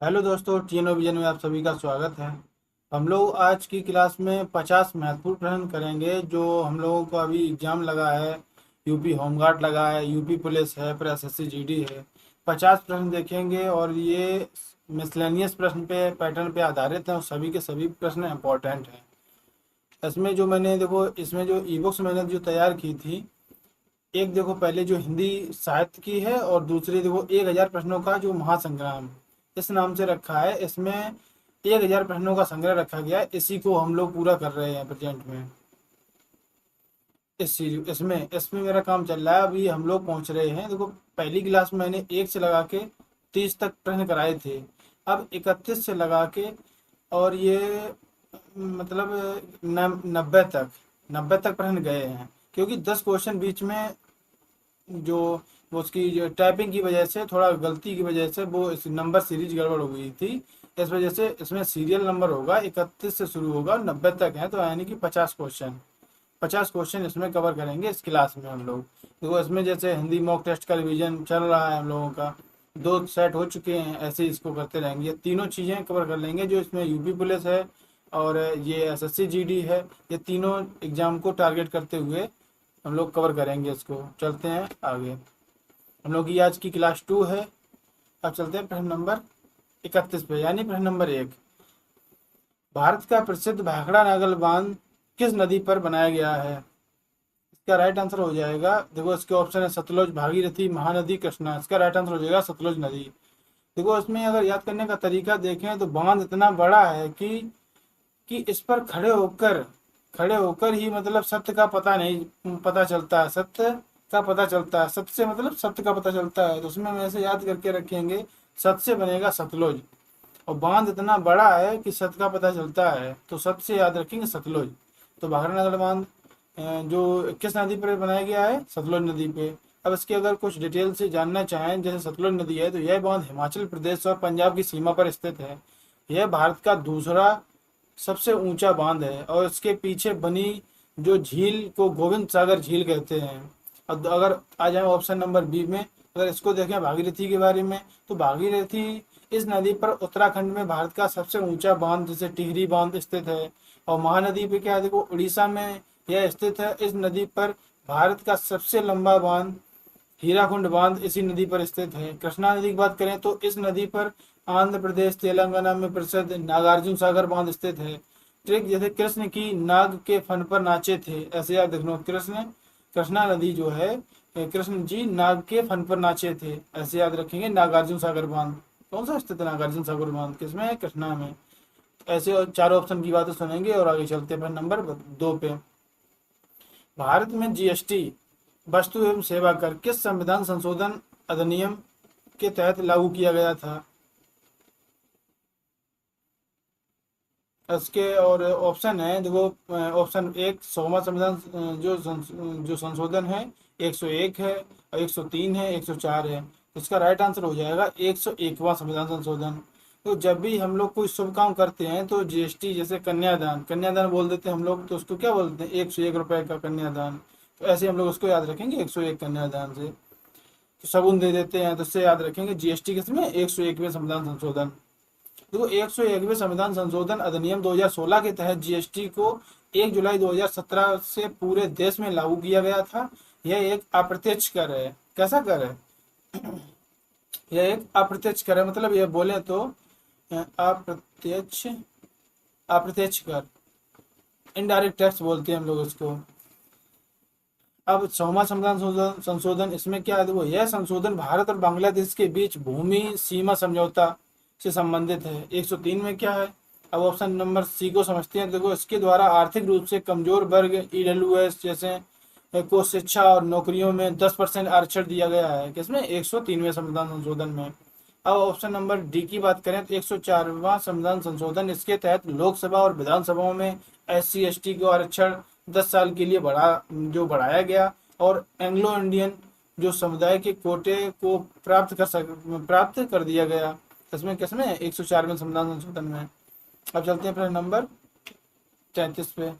Hello दोस्तों, टीएनओ vision में आप सभी का स्वागत है। हम लोग आज की क्लास में 50 महत्वपूर्ण प्रश्न करेंगे जो हम लोगों को अभी एग्जाम लगा है। यूपी होमगार्ड लगा है, यूपी पुलिस है, फिर एसएससी जीडी है। 50 प्रश्न देखेंगे और ये मिसलेनियस प्रश्न पे पैटर्न पे आधारित हैं और सभी के सभी प्रश्न इंपॉर्टेंट हैं। इसमें जो मैंने देखो इसमें जो ई बुक्स मैंने जो तैयार की थी, एक देखो पहले जो हिंदी साहित्य की है और दूसरी देखो 1000 प्रश्नों का जो महासंग्राम इस नाम से रखा है। इसमें 1000 प्रश्नों का संग्रह रखा गया है, इसी को हम लोग पूरा कर रहे हैं प्रेजेंट में। इस सीरीज इसमें मेरा काम चल रहा है, अभी हम लोग पहुंच रहे हैं। देखो पहली क्लास में मैंने 1 से लगा के 30 तक प्रश्न कराए थे। अब 31 से लगा के और ये मतलब 90 तक प्रश्न गए हैं, क्योंकि 10 क्वेश्चन बीच में जो वो उसकी जो टाइपिंग की वजह से, थोड़ा गलती की वजह से वो इस नंबर सीरीज गड़बड़ हो गई थी। इस वजह से इसमें सीरियल नंबर होगा, 31 से शुरू होगा, 90 तक है, तो यानी कि 50 क्वेश्चन इसमें कवर करेंगे इस क्लास में हम लोग। देखो इसमें जैसे हिंदी मॉक टेस्ट का रिवीजन चल रहा है हम लोगों का, 2 सेट हो चुके हैं, ऐसे ही इसको करते रहेंगे। ये तीनों चीज़ें कवर कर लेंगे, जो इसमें यूपी पुलिस है और ये एसएससी जीडी है। ये तीनों एग्जाम को टारगेट करते हुए हम लोग कवर करेंगे इसको। चलते हैं आगे। हम लोग की आज की क्लास 2 है। अब चलते हैं प्रश्न नंबर 31 पे, यानी प्रश्न नंबर 1। भारत का प्रसिद्ध भाखड़ा नागल बांध किस नदी पर बनाया गया है? इसका राइट आंसर हो जाएगा, देखो इसके ऑप्शन है सतलुज, भागीरथी, महानदी, कृष्णा। इसका राइट आंसर हो जाएगा सतलुज नदी। देखो इसमें अगर याद करने का तरीका देखें तो बांध इतना बड़ा है कि इस पर खड़े होकर ही मतलब सत्य का पता नहीं पता चलता है, सत्य का पता चलता है, सत्य से मतलब सत्य का पता चलता है। तो उसमें हम ऐसे याद करके रखेंगे, सत्य से बनेगा सतलुज। और बांध इतना बड़ा है कि सत्य का पता चलता है, तो सत्य से याद रखेंगे सतलुज। तो भाखड़ा बांध जो किस नदी पर बनाया गया है? सतलुज नदी पे। अब इसके अगर कुछ डिटेल से जानना चाहें, जैसे सतलुज नदी है तो यह बांध हिमाचल प्रदेश और पंजाब की सीमा पर स्थित है। यह भारत का दूसरा सबसे ऊंचा बांध है और इसके पीछे बनी जो झील को गोविंद सागर झील कहते हैं। अब अगर आ जाए ऑप्शन नंबर बी में, अगर इसको देखें भागीरथी के बारे में, तो भागीरथी इस नदी पर उत्तराखंड में भारत का सबसे ऊंचा बांध जैसे टिहरी बांध स्थित है। और महानदी पे क्या है, देखो उड़ीसा में यह स्थित है। इस नदी पर भारत का सबसे लंबा बांध हीराकुंड बांध इसी नदी पर स्थित है। कृष्णा नदी की बात करें तो इस नदी पर आंध्र प्रदेश तेलंगाना में प्रसिद्ध नागार्जुन सागर बांध स्थित है। ट्रिक जैसे कृष्ण की नाग के फन पर नाचे थे, ऐसे याद रखना। कृष्णा नदी जो है, कृष्ण जी नाग के फन पर नाचे थे, ऐसे याद रखेंगे। नागार्जुन सागर बांध कौन सा स्थित है? नागार्जुन सागर बांध किसमें है? कृष्णा में। ऐसे और चारों ऑप्शन की बातें सुनेंगे और आगे चलते हैं नंबर 2 पे। भारत में जीएसटी वस्तु एवं सेवा कर किस संविधान संशोधन अधिनियम के तहत लागू किया गया था? इसके और ऑप्शन है, देखो ऑप्शन 1 100वां संविधान जो संशोधन है, 101 है और 103 है, 104 है। तो इसका राइट आंसर हो जाएगा 101वां संविधान संशोधन। तो जब भी हम लोग कोई शुभ काम करते हैं तो जीएसटी, जैसे कन्यादान कन्यादान बोल देते हैं हम लोग, तो उसको क्या बोलते हैं? 101 रुपए का कन्यादान। तो ऐसे हम लोग उसको याद रखेंगे 101 कन्यादान से। तो सबून दे देते हैं, तो उससे याद रखेंगे जीएसटी किसमें? 101वें संविधान संशोधन। देखो 101वें संविधान संशोधन अधिनियम 2016 के तहत जीएसटी को 1 जुलाई 2017 से पूरे देश में लागू किया गया था। यह एक अप्रत्यक्ष कर है। कैसा कर है? यह एक अप्रत्यक्ष कर है, मतलब यह बोले तो अप्रत्यक्ष अप्रत्यक्ष कर, इनडायरेक्ट टैक्स बोलते हैं हम लोग इसको। अब 100वां संविधान संशोधन इसमें क्या है? देखो यह संशोधन भारत और बांग्लादेश के बीच भूमि सीमा समझौता से संबंधित है। 103 में क्या है? अब ऑप्शन नंबर सी को समझते हैं। देखो इसके द्वारा आर्थिक रूप से कमजोर वर्ग ईडब्ल्यूएस जैसे को शिक्षा और नौकरियों में 10% आरक्षण दिया गया है। किसमें? 103वें संविधान संशोधन में। अब ऑप्शन नंबर डी की बात करें तो 104वां संविधान संशोधन, इसके तहत लोकसभा और विधानसभाओं में एससी एसटी को आरक्षण 10 साल के लिए बढ़ाया गया। और एंग्लो इंडियन जो समुदाय के कोटे को प्राप्त कर दिया गया। इसमें किसमें? 104वें संविधान संशोधन में। अब चलते हैं प्रश्न नंबर 33 पे।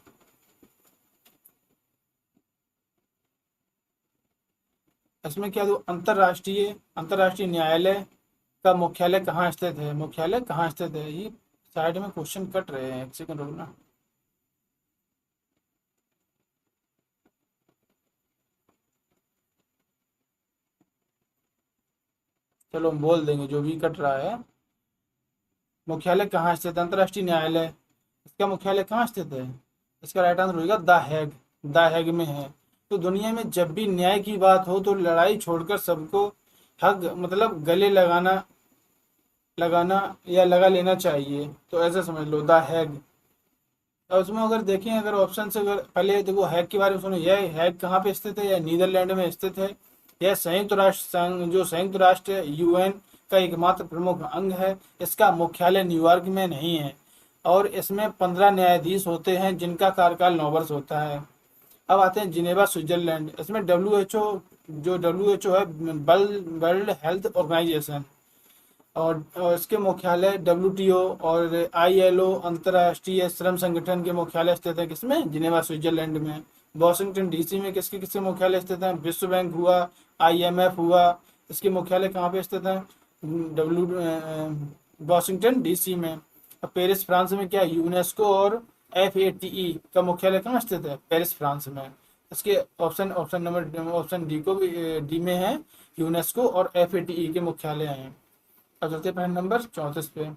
इसमें क्या दो? अंतर्राष्ट्रीय अंतर्राष्ट्रीय न्यायालय का मुख्यालय कहाँ स्थित है? मुख्यालय कहाँ स्थित है? ये साइड में क्वेश्चन कट रहे हैं, एक सेकंड रुकना। चलो हम बोल देंगे जो भी कट रहा है। मुख्यालय कहाँ स्थित है? अंतर्राष्ट्रीय न्यायालय, इसका मुख्यालय कहाँ स्थित है? इसका राइट आंसर होगा द हैग। द हैग में है। तो दुनिया में जब भी न्याय की बात हो तो लड़ाई छोड़कर सबको हक मतलब गले लगाना लगाना या लगा लेना चाहिए। तो ऐसा समझ लो, द हैग। और उसमें अगर देखें, अगर ऑप्शन से, अगर पहले देखो हैग के बारे में सुनो, यह हैग कहाँ पे स्थित है? यह नीदरलैंड में स्थित है। यह संयुक्त राष्ट्र संघ, जो संयुक्त राष्ट्र यूएन का एकमात्र प्रमुख अंग है। इसका मुख्यालय न्यूयॉर्क में नहीं है। और इसमें 15 न्यायाधीश होते हैं जिनका कार्यकाल 9 वर्ष होता है। अब आते हैं जिनेवा स्विट्जरलैंड। इसमें WHO, जो WHO है, वर्ल्ड हेल्थ ऑर्गेनाइजेशन, और इसके मुख्यालय WTO और ILO अंतर्राष्ट्रीय श्रम संगठन के मुख्यालय स्थित है किसमें? जिनेवा स्विट्जरलैंड में। वॉशिंगटन DC में किसके किसके मुख्यालय स्थित हैं? विश्व बैंक हुआ, IMF हुआ, इसके मुख्यालय कहाँ पे स्थित हैं? डब्ल्यू वॉशिंगटन DC में। अब पेरिस फ्रांस में क्या? यूनेस्को और FATE का मुख्यालय कहाँ स्थित है? पेरिस फ्रांस में। इसके option option number option D को भी डी में है, यूनेस्को और FATE के मुख्यालय हैं। अब चलते हैं पॉइंट नंबर 34 पे।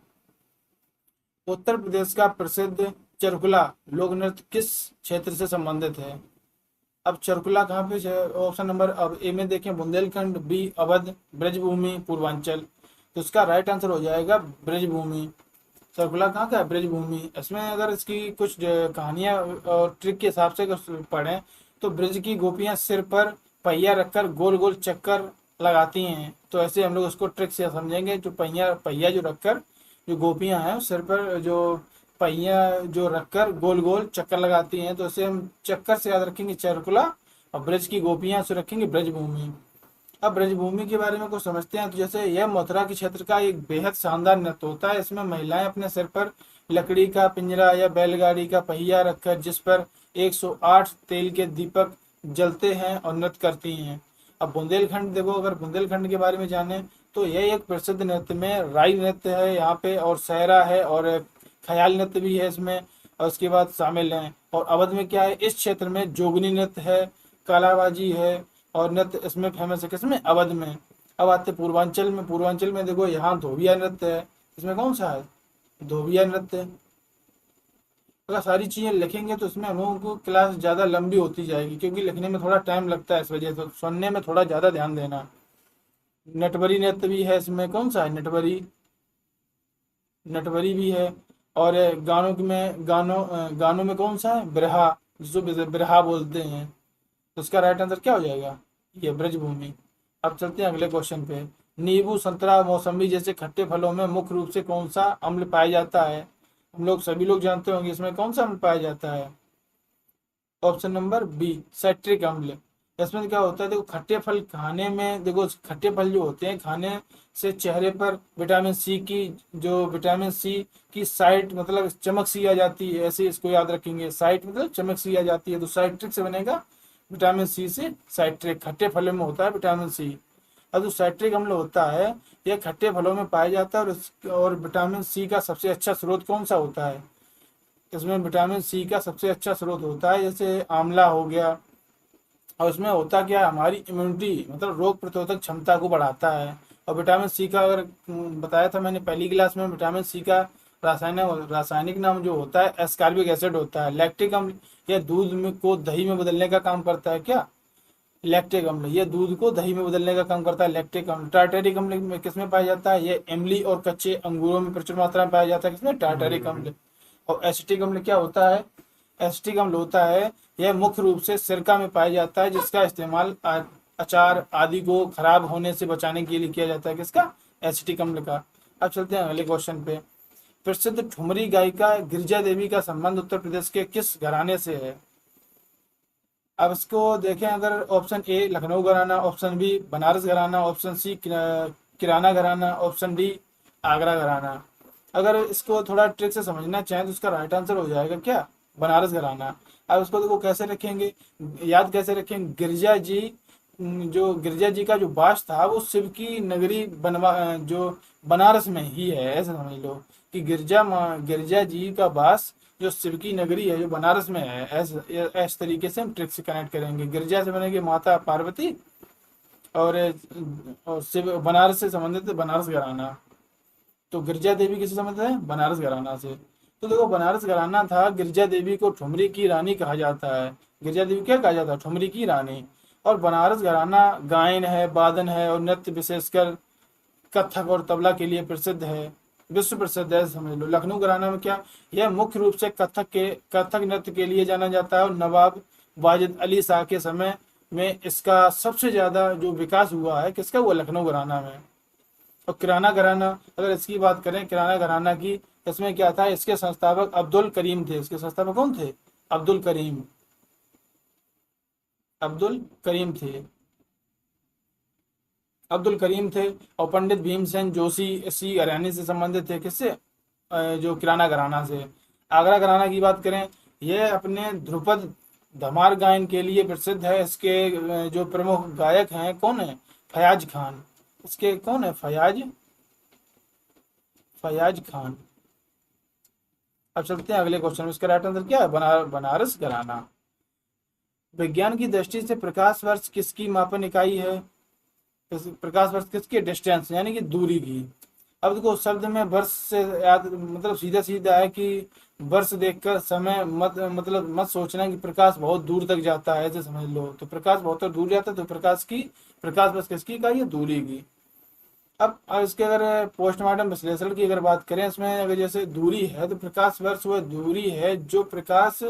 उत्तर प्रदेश का प्रसिद्ध चरकुला लोक नृत्य किस क्षेत्र से संबंधित है? अब चरकुला कहाँ पे है? ऑप्शन नंबर अब ए में देखें, बुंदेलखंड, B अवध, ब्रजभूमि, पूर्वांचल। तो इसका राइट आंसर हो जाएगा ब्रजभूमि। चरकुला कहाँ का है? ब्रजभूमि। इसमें अगर इसकी कुछ कहानियां और ट्रिक के हिसाब से अगर पढ़ें तो ब्रज की गोपियां सिर पर पहिया रखकर गोल गोल चक्कर लगाती हैं। तो ऐसे हम लोग उसको ट्रिक से समझेंगे। जो पहिया पहिया जो रखकर जो गोपियां हैं सिर पर जो पहिया जो रखकर गोल गोल चक्कर लगाती हैं, तो इसे हम चक्कर से याद रखेंगे चरकुला, और ब्रज की गोपियां से रखेंगे ब्रजभूमि। अब ब्रजभूमि के बारे में कुछ समझते हैं। तो जैसे यह मथुरा के क्षेत्र का एक बेहद शानदार नृत्य होता है। इसमें महिलाएं अपने सिर पर लकड़ी का पिंजरा या बैलगाड़ी का पहिया रखकर, जिस पर 108 तेल के दीपक जलते हैं, और नृत्य करती हैं। अब बुंदेलखंड देखो, अगर बुंदेलखंड के बारे में जाने तो यह एक प्रसिद्ध नृत्य में राई नृत्य है यहाँ पे, और सहरा है, और ख्याल नृत्य भी है इसमें, और उसके बाद शामिल हैं। और अवध में क्या है? इस क्षेत्र में जोगनी नृत्य है, कालाबाजी है, और नृत्य इसमें फेमस है किसमें? अवध में। अब आते पूर्वांचल में। पूर्वांचल में देखो, यहाँ धोबिया नृत्य है। इसमें कौन सा है? धोबिया नृत्य। अगर सारी चीजें लिखेंगे तो इसमें हम लोगों को क्लास ज्यादा लंबी होती जाएगी, क्योंकि लिखने में थोड़ा टाइम लगता है, इस वजह से सुनने में थोड़ा ज्यादा ध्यान देना। नटवरी नृत्य भी है इसमें। कौन सा है? नटवरी। नटवरी भी है। और गानों में कौन सा है? बिरहा, जिसको बिरहा बोलते हैं। तो इसका राइट आंसर क्या हो जाएगा? ये ब्रजभूमि। अब चलते हैं अगले क्वेश्चन पे। नींबू, संतरा, मौसम्बी जैसे खट्टे फलों में मुख्य रूप से कौन सा अम्ल पाया जाता है? हम लोग सभी लोग जानते होंगे, इसमें कौन सा अम्ल पाया जाता है? ऑप्शन नंबर B, साइट्रिक अम्ल। इसमें क्या होता है? देखो, खट्टे फल खाने में, देखो खट्टे फल जो होते हैं खाने से चेहरे पर विटामिन सी की साइट मतलब चमक सी आ जाती है। ऐसे इसको याद रखेंगे, साइट मतलब चमक सी आ जाती है। तो साइट्रिक से बनेगा विटामिन C से साइट्रिक। खट्टे फलों में होता है विटामिन C। अब जो साइट्रिक अम्ल होता है, यह खट्टे फलों में पाया जाता है। और विटामिन C का सबसे अच्छा स्रोत कौन सा होता है? इसमें विटामिन C का सबसे अच्छा स्रोत होता है, जैसे आंवला हो गया। और उसमें होता क्या है? हमारी इम्यूनिटी मतलब रोग प्रतिरोधक क्षमता को बढ़ाता है। और विटामिन C का अगर बताया था मैंने पहली क्लास में, विटामिन C का रासायनिक नाम जो होता है एस्कॉर्बिक एसिड होता है। लैक्टिक अम्ल, यह दूध में को दही में बदलने का काम करता है। क्या? लैक्टिक अम्ल, ये दूध को दही में बदलने का काम करता है, लैक्टिक अम्ल। टार्टरिक अम्ल में किसमें पाया जाता है? ये इमली और कच्चे अंगूरों में प्रचुर मात्रा में पाया जाता है। किसमें? टार्टरिक अम्ल। और एसिटिक अम्ल क्या होता है? एसिटिक अम्ल होता है, यह मुख्य रूप से सिरका में पाया जाता है, जिसका इस्तेमाल अचार आदि को खराब होने से बचाने के लिए किया जाता है। किसका? एसिटिक अम्ल का। अब चलते हैं अगले क्वेश्चन पे। प्रसिद्ध ठुमरी गायिका गिरिजा देवी का संबंध उत्तर प्रदेश के किस घराने से है? अब इसको देखें, अगर ऑप्शन ए लखनऊ घराना, ऑप्शन बी बनारस घराना, ऑप्शन सी किराना घराना, ऑप्शन डी आगरा घराना। अगर इसको थोड़ा ट्रिक से समझना चाहें तो इसका राइट आंसर हो जाएगा क्या? बनारस घराना। अब इसको देखो कैसे रखेंगे, याद कैसे रखेंगे? गिरिजा जी जो गिरजा जी का जो वास था वो शिव की नगरी जो बनारस में ही है, ऐसा समझ लो कि गिरजा जी का वास जो शिव की नगरी है जो बनारस में है। ऐसे तरीके से हम ट्रिक से कनेक्ट करेंगे। गिरजा से बनेगी माता पार्वती, और शिव बनारस से संबंधित है बनारस घराना। तो गिरजा देवी किससे संबंधित है? बनारस घराना से। तो देखो बनारस घराना था, गिरजा देवी को ठुमरी की रानी कहा जाता है। गिरजा देवी क्या कहा जाता है? ठुमरी की रानी। और बनारस घराना गायन है, वादन है और नृत्य, विशेषकर कथक और तबला के लिए प्रसिद्ध है, विश्व प्रसिद्ध है समझ लो। लखनऊ घराना में क्या, यह मुख्य रूप से कथक नृत्य के लिए जाना जाता है, और नवाब वाजिद अली शाह के समय में इसका सबसे ज्यादा जो विकास हुआ है किसका हुआ? लखनऊ घराना में। और किराना घराना, अगर इसकी बात करें किराना घराना की, इसमें क्या था? इसके संस्थापक अब्दुल करीम थे। इसके संस्थापक कौन थे? अब्दुल करीम। अब्दुल करीम थे। अब्दुल करीम थे। और पंडित भीमसेन जोशी इसी घराने से संबंधित थे। किससे? जो किराना घराना से। आगरा घराना की बात करें, यह अपने ध्रुपद धमार गायन के लिए प्रसिद्ध है। इसके जो प्रमुख गायक हैं कौन है? फयाज खान। इसके कौन है? फयाज खान। अब चलते हैं अगले क्वेश्चन में। इसका राइट आंसर क्या है? बनारस घराना। विज्ञान की दृष्टि से प्रकाश वर्ष किसकी मापन इकाई है? प्रकाश वर्ष किसकी? डिस्टेंस, यानी कि दूरी की। अब देखो शब्द में वर्ष से याद मतलब सीधा सीधा है कि वर्ष देखकर समय मत सोचना कि प्रकाश बहुत दूर तक जाता है, ऐसे समझ लो। तो प्रकाश बहुत दूर जाता है, तो प्रकाश वर्ष किसकी इकाई है? दूरी की। अब इसके अगर पोस्टमार्टम विश्लेषण की अगर बात करें, इसमें अगर जैसे दूरी है तो प्रकाश वर्ष वह दूरी है जो प्रकाश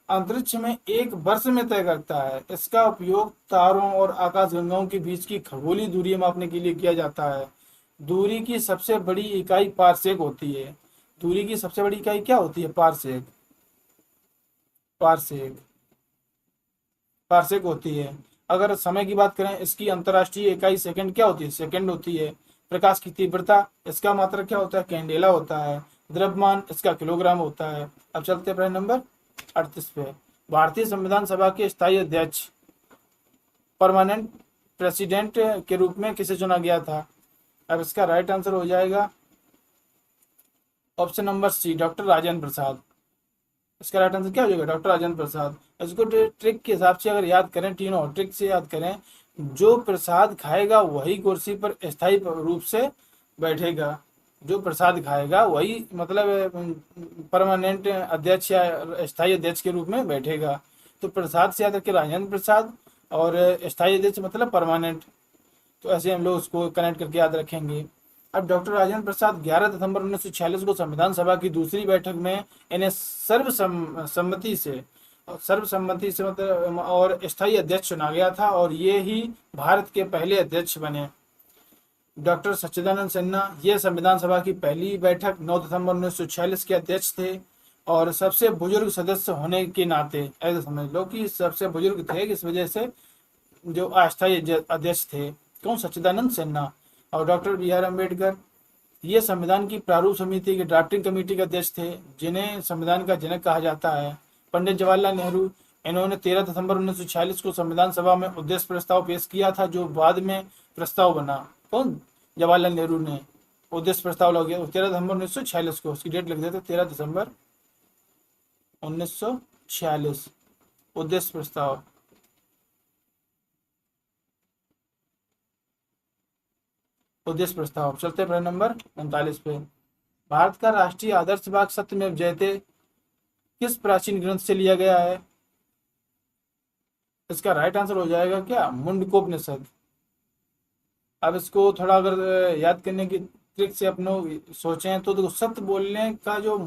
अंतरिक्ष में एक वर्ष में तय करता है। इसका उपयोग तारों और आकाशगंगाओं के बीच की खगोलीय दूरी मापने के लिए किया जाता है। दूरी की सबसे बड़ी इकाई पारसेक होती है। दूरी की सबसे बड़ी इकाई क्या होती है? पारसेक। पारसेक पारसेक होती है। अगर समय की बात करें, इसकी अंतर्राष्ट्रीय इकाई सेकंड क्या होती है? सेकंड होती है। प्रकाश की तीव्रता, इसका मात्रक क्या होता है? कैंडेला होता है। द्रव्यमान, इसका किलोग्राम होता है। अब चलते हैं प्रश्न नंबर 38 पे। भारतीय संविधान सभा के स्थायी अध्यक्ष, परमानेंट प्रेसिडेंट के रूप में किसे चुना गया था? अब इसका राइट आंसर हो जाएगा option number C, doctor Rajendra Prasad. इसका राइट आंसर क्या हो जाएगा? डॉक्टर राजेंद्र प्रसाद। इसको ट्रिक के हिसाब से अगर याद करें, तीनों ट्रिक से याद करें, जो प्रसाद खाएगा वही कुर्सी पर स्थायी रूप से बैठेगा। जो प्रसाद खाएगा वही मतलब परमानेंट अध्यक्ष या स्थायी अध्यक्ष के रूप में बैठेगा। तो प्रसाद से याद रखिए राजेंद्र प्रसाद, और स्थायी अध्यक्ष मतलब परमानेंट। तो ऐसे हम लोग उसको कनेक्ट करके याद रखेंगे। अब डॉक्टर राजेंद्र प्रसाद 11 दिसंबर 1946 को संविधान सभा की दूसरी बैठक में इन्हें सर्वसम्मति से मतलब और स्थायी अध्यक्ष चुना गया था, और ये ही भारत के पहले अध्यक्ष बने। डॉक्टर सच्चिदानंद सिन्हा ये संविधान सभा की पहली बैठक 9 दिसंबर 1946 के अध्यक्ष थे, और सबसे बुजुर्ग सदस्य होने के नाते ऐसे समझ लो कि सबसे बुजुर्ग थे, इस वजह से जो अस्थायी अध्यक्ष थे कौन? सच्चिदानंद सिन्हा। और डॉक्टर बी आर अम्बेडकर ये संविधान की प्रारूप समिति के ड्राफ्टिंग कमेटी के अध्यक्ष थे, जिन्हें संविधान का जनक कहा जाता है। पंडित जवाहरलाल नेहरू, इन्होंने 13 दिसंबर 1946 को संविधान सभा में उद्देश्य प्रस्ताव पेश किया था, जो बाद में प्रस्ताव बना। कौन? जवाहरलाल नेहरू ने उद्देश्य प्रस्ताव लगा 13 दिसंबर 1946 को। उसकी डेट लिख देते 13 दिसंबर 1946 उद्देश्य प्रस्ताव। उद्देश्य प्रस्ताव। चलते प्रश्न नंबर 39 पे। भारत का राष्ट्रीय आदर्श वाक्य सत्यमेव जयते किस प्राचीन ग्रंथ से लिया गया है? इसका राइट आंसर हो जाएगा क्या? मुंडकोपनिषद। अब इसको थोड़ा अगर याद करने की ट्रिक से अपनों सोचें तो देखो, सत्य बोलने का जो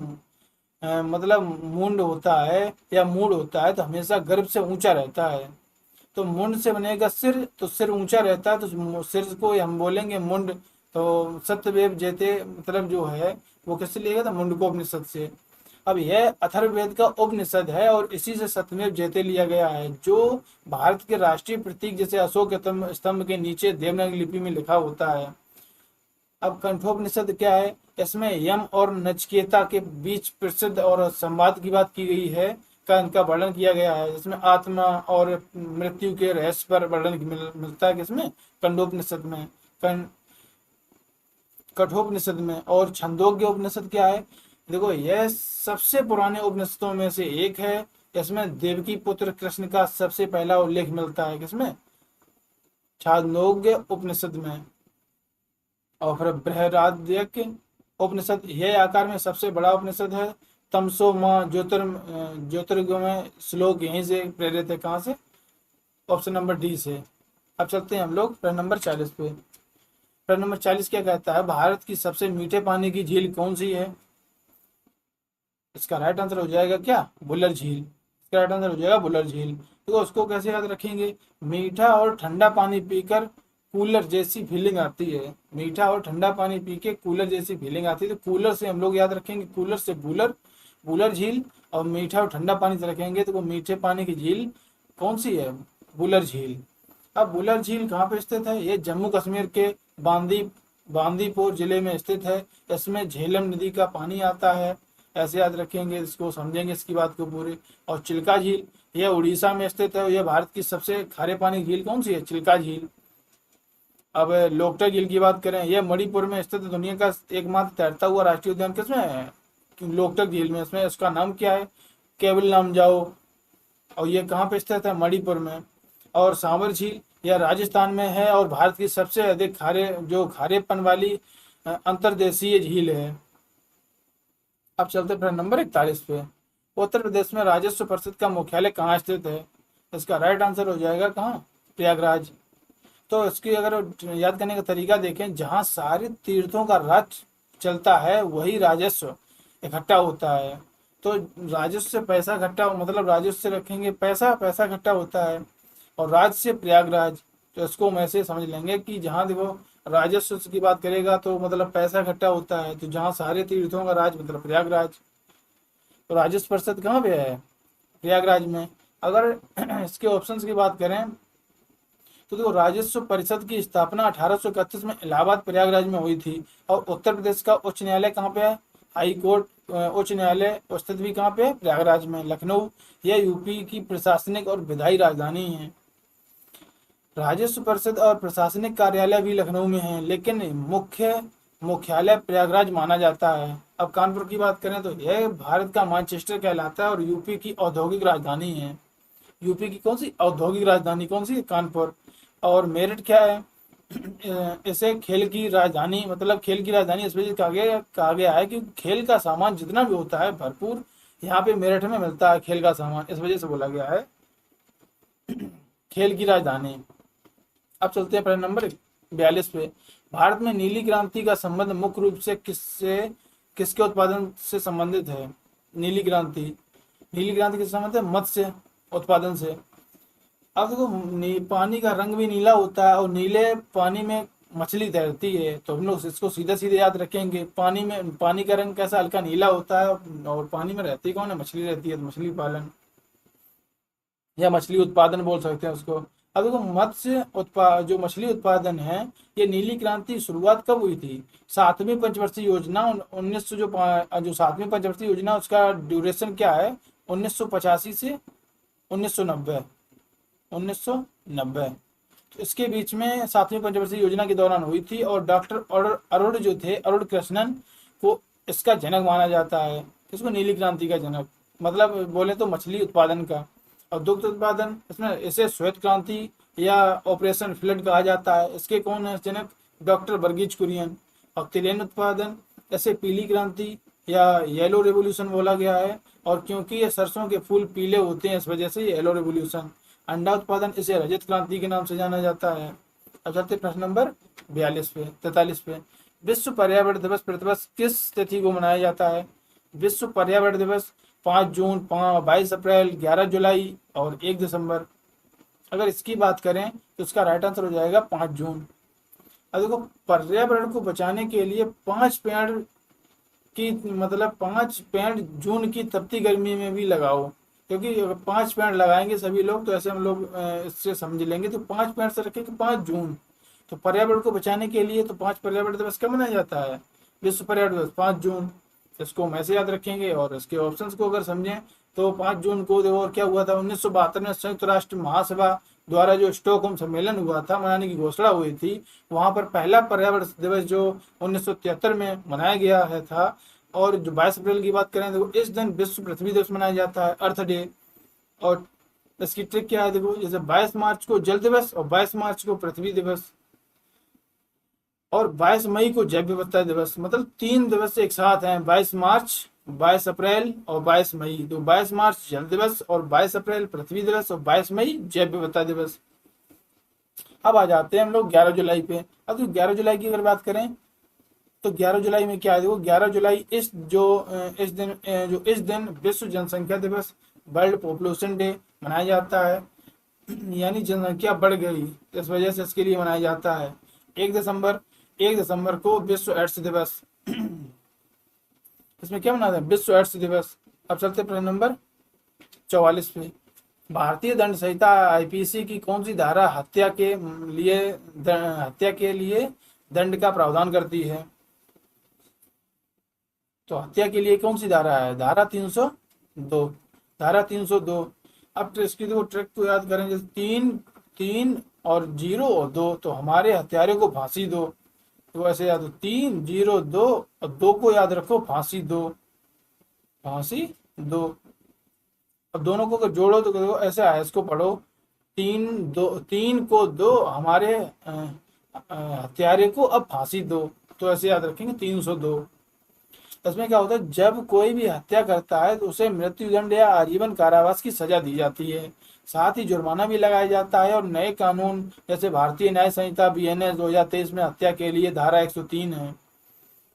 मतलब मुंड होता है या मूड होता है तो हमेशा गर्भ से ऊंचा रहता है। तो मुंड से बनेगा सिर, तो सिर ऊंचा रहता है, तो सिर को हम बोलेंगे मुंड। तो सत्यमेव जयते मतलब जो है वो किससे लिया गया था? मुंडकोपनिषद से। अब यह अथर्ववेद का उपनिषद है, और इसी से सत्यमेव जयते लिया गया है, जो भारत के राष्ट्रीय प्रतीक जैसे अशोक स्तंभ के नीचे देवनागरी लिपि में लिखा होता है। अब कंठोपनिषद क्या है? इसमें यम और नचिकेता के बीच प्रसिद्ध और संवाद की बात की गई है, का इनका वर्णन किया गया है, जिसमें आत्मा और मृत्यु के रहस्य पर वर्णन मिलता है किसमें, कंडोपनिषद में, कठोपनिषद में। और छंदोग्य उपनिषद क्या है, देखो यह सबसे पुराने उपनिषदों में से एक है। इसमें देवकी पुत्र कृष्ण का सबसे पहला उल्लेख मिलता है किसमें, छांदोग्य उपनिषद में। और फिर बृहदारण्यक उपनिषद, यह आकार में सबसे बड़ा उपनिषद है। तमसो माँ ज्योतिर्गमय श्लोक यहीं से प्रेरित है, कहाँ से, ऑप्शन नंबर डी से। अब चलते हैं हम लोग प्रश्न नंबर 40 पे। प्रश्न नंबर 40 क्या कहता है, भारत की सबसे मीठे पानी की झील कौन सी है। इसका राइट आंसर हो जाएगा क्या, बुलर झील। इसका राइट आंसर हो जाएगा बुलर झील। तो उसको कैसे याद रखेंगे, मीठा और ठंडा पानी पीकर कूलर जैसी फीलिंग आती है। मीठा और ठंडा पानी पी के कूलर जैसी फीलिंग आती है, तो कूलर से हम लोग याद रखेंगे, कूलर से बूलर, बूलर झील। और मीठा और ठंडा पानी से रखेंगे तो वो मीठे पानी की झील कौन सी है, बुलर झील। अब बुलर झील कहाँ पे स्थित है, ये जम्मू कश्मीर के बांदीपुर जिले में स्थित है। इसमें झेलम नदी का पानी आता है, ऐसे याद रखेंगे, इसको समझेंगे इसकी बात को पूरे। और चिल्का झील, यह उड़ीसा में स्थित है। यह भारत की सबसे खारे पानी झील कौन सी है, चिल्का झील। अब लोकटक झील की बात करें, यह मणिपुर में स्थित दुनिया का एकमात्र तैरता हुआ राष्ट्रीय उद्यान किसमें है, लोकटक झील में। इसमें इसका नाम क्या है, केवल नामजाओ। और ये कहाँ पे स्थित है, मणिपुर में। और सांवर झील, यह राजस्थान में है और भारत की सबसे अधिक खारेपन वाली अंतर्देशीय झील है। अब चलते प्रश्न नंबर 41 पे। उत्तर प्रदेश में राजस्व परिषद का मुख्यालय कहाँ स्थित है। इसका राइट आंसर हो जाएगा कहाँ, प्रयागराज। तो इसकी अगर याद करने का तरीका देखें, जहाँ सारे तीर्थों का रथ चलता है वही राजस्व इकट्ठा होता है। तो राजस्व से पैसा इकट्ठा, मतलब राजस्व से रखेंगे पैसा, पैसा इकट्ठा होता है। और राज से प्रयागराज, तो इसको हम ऐसे समझ लेंगे कि जहाँ देखो राजस्व की बात करेगा तो मतलब पैसा इकट्ठा होता है, तो जहाँ सारे तीर्थों का राज मतलब प्रयागराज। तो राजस्व परिषद कहाँ पे है, प्रयागराज में। अगर इसके ऑप्शंस की बात करें तो देखो राजस्व परिषद की स्थापना 1831 में इलाहाबाद प्रयागराज में हुई थी। और उत्तर प्रदेश का उच्च न्यायालय कहाँ पे है, हाई कोर्ट उच्च न्यायालय स्थित भी कहाँ पे है, प्रयागराज में, लखनऊ। यह यूपी की प्रशासनिक और विधायी राजधानी है। राजस्व परिषद और प्रशासनिक कार्यालय भी लखनऊ में है, लेकिन मुख्यालय प्रयागराज माना जाता है। अब कानपुर की बात करें तो यह भारत का मैनचेस्टर कहलाता है और यूपी की औद्योगिक राजधानी है। यूपी की कौन सी औद्योगिक राजधानी कौन सी, कानपुर। और मेरठ क्या है, इसे खेल की राजधानी, मतलब खेल की राजधानी इस वजह से कहा गया है कि खेल का सामान जितना भी होता है भरपूर यहाँ पे मेरठ में मिलता है, खेल का सामान, इस वजह से बोला गया है खेल की राजधानी। अब चलते हैं प्रश्न नंबर 42 पे। भारत में नीली क्रांति का संबंध मुख्य रूप से किसके उत्पादन से संबंधित है, नीली क्रांति किससे संबंधित है, मत्स्य उत्पादन से। अब देखो पानी का रंग भी नीला होता है और नीले पानी में मछली तैरती है, तो हम लोग इसको सीधे सीधे याद रखेंगे। पानी का रंग कैसा, हल्का नीला होता है और पानी में रहती कौन है, मछली रहती है, तो मछली पालन या मछली उत्पादन बोल सकते हैं उसको। अब देखो जो मछली उत्पादन है, ये नीली क्रांति शुरुआत कब हुई थी, सातवीं पंचवर्षीय योजना 1900 जो सातवीं पंचवर्षीय योजना उसका ड्यूरेशन क्या है, 1985 से 1990। तो इसके बीच में सातवीं पंचवर्षीय योजना के दौरान हुई थी। और डॉक्टर अरुण जो थे, अरुण कृष्णन को इसका जनक माना जाता है। किसको, नीली क्रांति का जनक, मतलब बोले तो मछली उत्पादन का। और दुग्ध उत्पादन, इसमें इसे श्वेत क्रांति या ऑपरेशन फ्लड कहा जाता है। इसके कौन है जनक, डॉक्टर वर्गीज कुरियन। और तिलहन उत्पादन, इसे पीली क्रांति या येलो रेवोल्यूशन बोला गया है, और क्योंकि ये सरसों के फूल पीले होते हैं इस वजह से येलो रेवोल्यूशन। अंडा उत्पादन, इसे रजत क्रांति के नाम से जाना जाता है। अब चलते प्रश्न नंबर 43 पे। विश्व पर्यावरण दिवस प्रतिवर्ष किस तिथि को मनाया जाता है। विश्व पर्यावरण दिवस 5 जून, 22 अप्रैल, 11 जुलाई और 1 दिसंबर। अगर इसकी बात करें तो इसका राइट आंसर हो जाएगा 5 जून। अब देखो पर्यावरण को बचाने के लिए 5 पेड़ की, मतलब 5 पेड़ जून की तपती गर्मी में भी लगाओ, क्योंकि अगर 5 पेड़ लगाएंगे सभी लोग तो ऐसे हम लोग इससे समझ लेंगे। तो 5 पेड़ से रखें कि 5 जून। तो पर्यावरण को बचाने के लिए तो 5 पर्यावरण दिवस कब मनाया जाता है, विश्व पर्यावरण दिवस 5 जून। इसको हम ऐसे याद रखेंगे। और इसके ऑप्शंस को अगर समझें तो 5 जून को देखो और क्या हुआ था, 1972 में संयुक्त राष्ट्र महासभा द्वारा जो स्टॉकहोम सम्मेलन हुआ था, मनाने की घोषणा हुई थी। वहां पर पहला पर्यावरण दिवस जो 1973 में मनाया गया है था। और जो 22 अप्रैल की बात करें तो इस दिन विश्व पृथ्वी दिवस मनाया जाता है, अर्थ डे। और इसकी ट्रिक क्या है, देखो जैसे 22 मार्च को जल दिवस और 22 मार्च को पृथ्वी दिवस और 22 मई को जैव विविधता दिवस, मतलब 3 दिवस एक साथ हैं, 22 मार्च, 22 अप्रैल और 22 मई। तो 22 मार्च जल दिवस और 22 अप्रैल पृथ्वी दिवस और 22 मई जैव विविधता दिवस। अब आ जाते हैं हम लोग 11 जुलाई पे। अब तो 11 जुलाई की अगर बात करें तो 11 जुलाई में क्या है, देखो 11 जुलाई इस दिन विश्व जनसंख्या दिवस, वर्ल्ड पॉपुलेशन डे मनाया जाता है। यानी जनसंख्या बढ़ गई, इस वजह से इसके लिए मनाया जाता है। 1 दिसंबर को विश्व एड्स दिवस। इसमें क्या मनाते हैं, विश्व एड्स दिवस। अब चलते प्रश्न नंबर 44 पे। भारतीय दंड संहिता आईपीसी की कौन सी धारा हत्या के लिए दंड का प्रावधान करती है। तो हत्या के लिए कौन सी धारा है, धारा 302, धारा 302। अब इसकी तो ट्रिक को याद करें, जैसे 3 और 0 और 2, तो हमारे हत्यारे को फांसी दो। तो ऐसे याद हो, 3 0 2 और 2 को याद रखो, फांसी दो, फांसी दो। अब दोनों को अगर जोड़ो तो देखो ऐसे आया, इसको पढ़ो, 3 को 2, हमारे हत्यारे को अब फांसी दो। तो ऐसे याद रखेंगे 302। इसमें क्या होता है, जब कोई भी हत्या करता है तो उसे मृत्युदंड या आजीवन कारावास की सजा दी जाती है, साथ ही जुर्माना भी लगाया जाता है। और नए कानून जैसे भारतीय न्याय संहिता बीएनएस 2023 में हत्या के लिए धारा 103 है।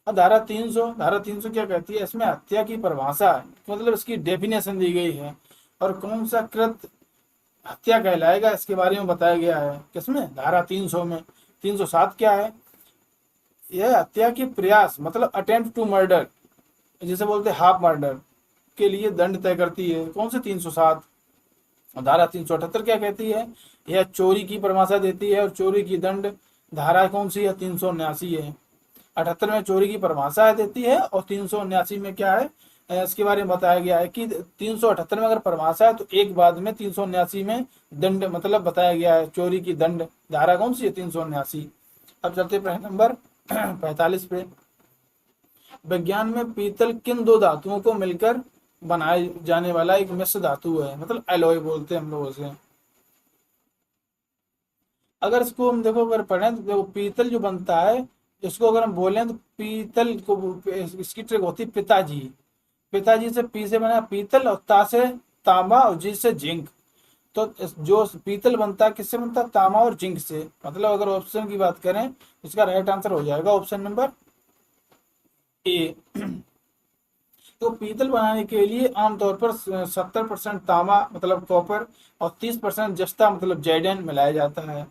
अब धारा 300 क्या कहती है, इसमें हत्या की परिभाषा मतलब इसकी डेफिनेशन दी गई है। और कौन सा कृत हत्या कहलाएगा इसके बारे में बताया गया है, किसमें, धारा 300 में। 307 क्या है, यह हत्या के प्रयास मतलब अटेम्प्ट टू मर्डर, जिसे बोलते हैं हाफ मर्डर, के लिए दंड तय करती है। कौन से 307। धारा 378 क्या कहती है, यह चोरी की परिभाषा देती है। और चोरी की दंड धारा कौन सी है, 379 है। 78 में चोरी की परिभाषा देती है और 379 में क्या है, इसके बारे में बताया गया है कि 378 में अगर परिभाषा है तो एक बाद में 379 में दंड मतलब बताया गया है, चोरी की दंड धारा कौन सी है, 379। अब चलते प्रश्न नंबर 45 पे। विज्ञान में पीतल किन 2 धातुओं को मिलकर बनाए जाने वाला एक मिश्र धातु है, मतलब एलॉय बोलते हैं हम लोग उसे। अगर इसको हम देखो अगर पढ़ें तो देखो पीतल जो बनता है, इसको अगर हम बोलें तो पीतल को, इसकी ट्रिक होती है पिताजी। पिताजी से पी से बना पीतल और ता से तांबा और जी से जिंक। तो जो पीतल बनता है किससे बनता है, तांबा और जिंक से। मतलब अगर ऑप्शन की बात करें इसका राइट आंसर हो जाएगा ऑप्शन नंबर ए। तो पीतल बनाने के लिए आमतौर पर 70% तांबा मतलब कॉपर और 30% जस्ता मतलब जैडन मिलाया जाता है।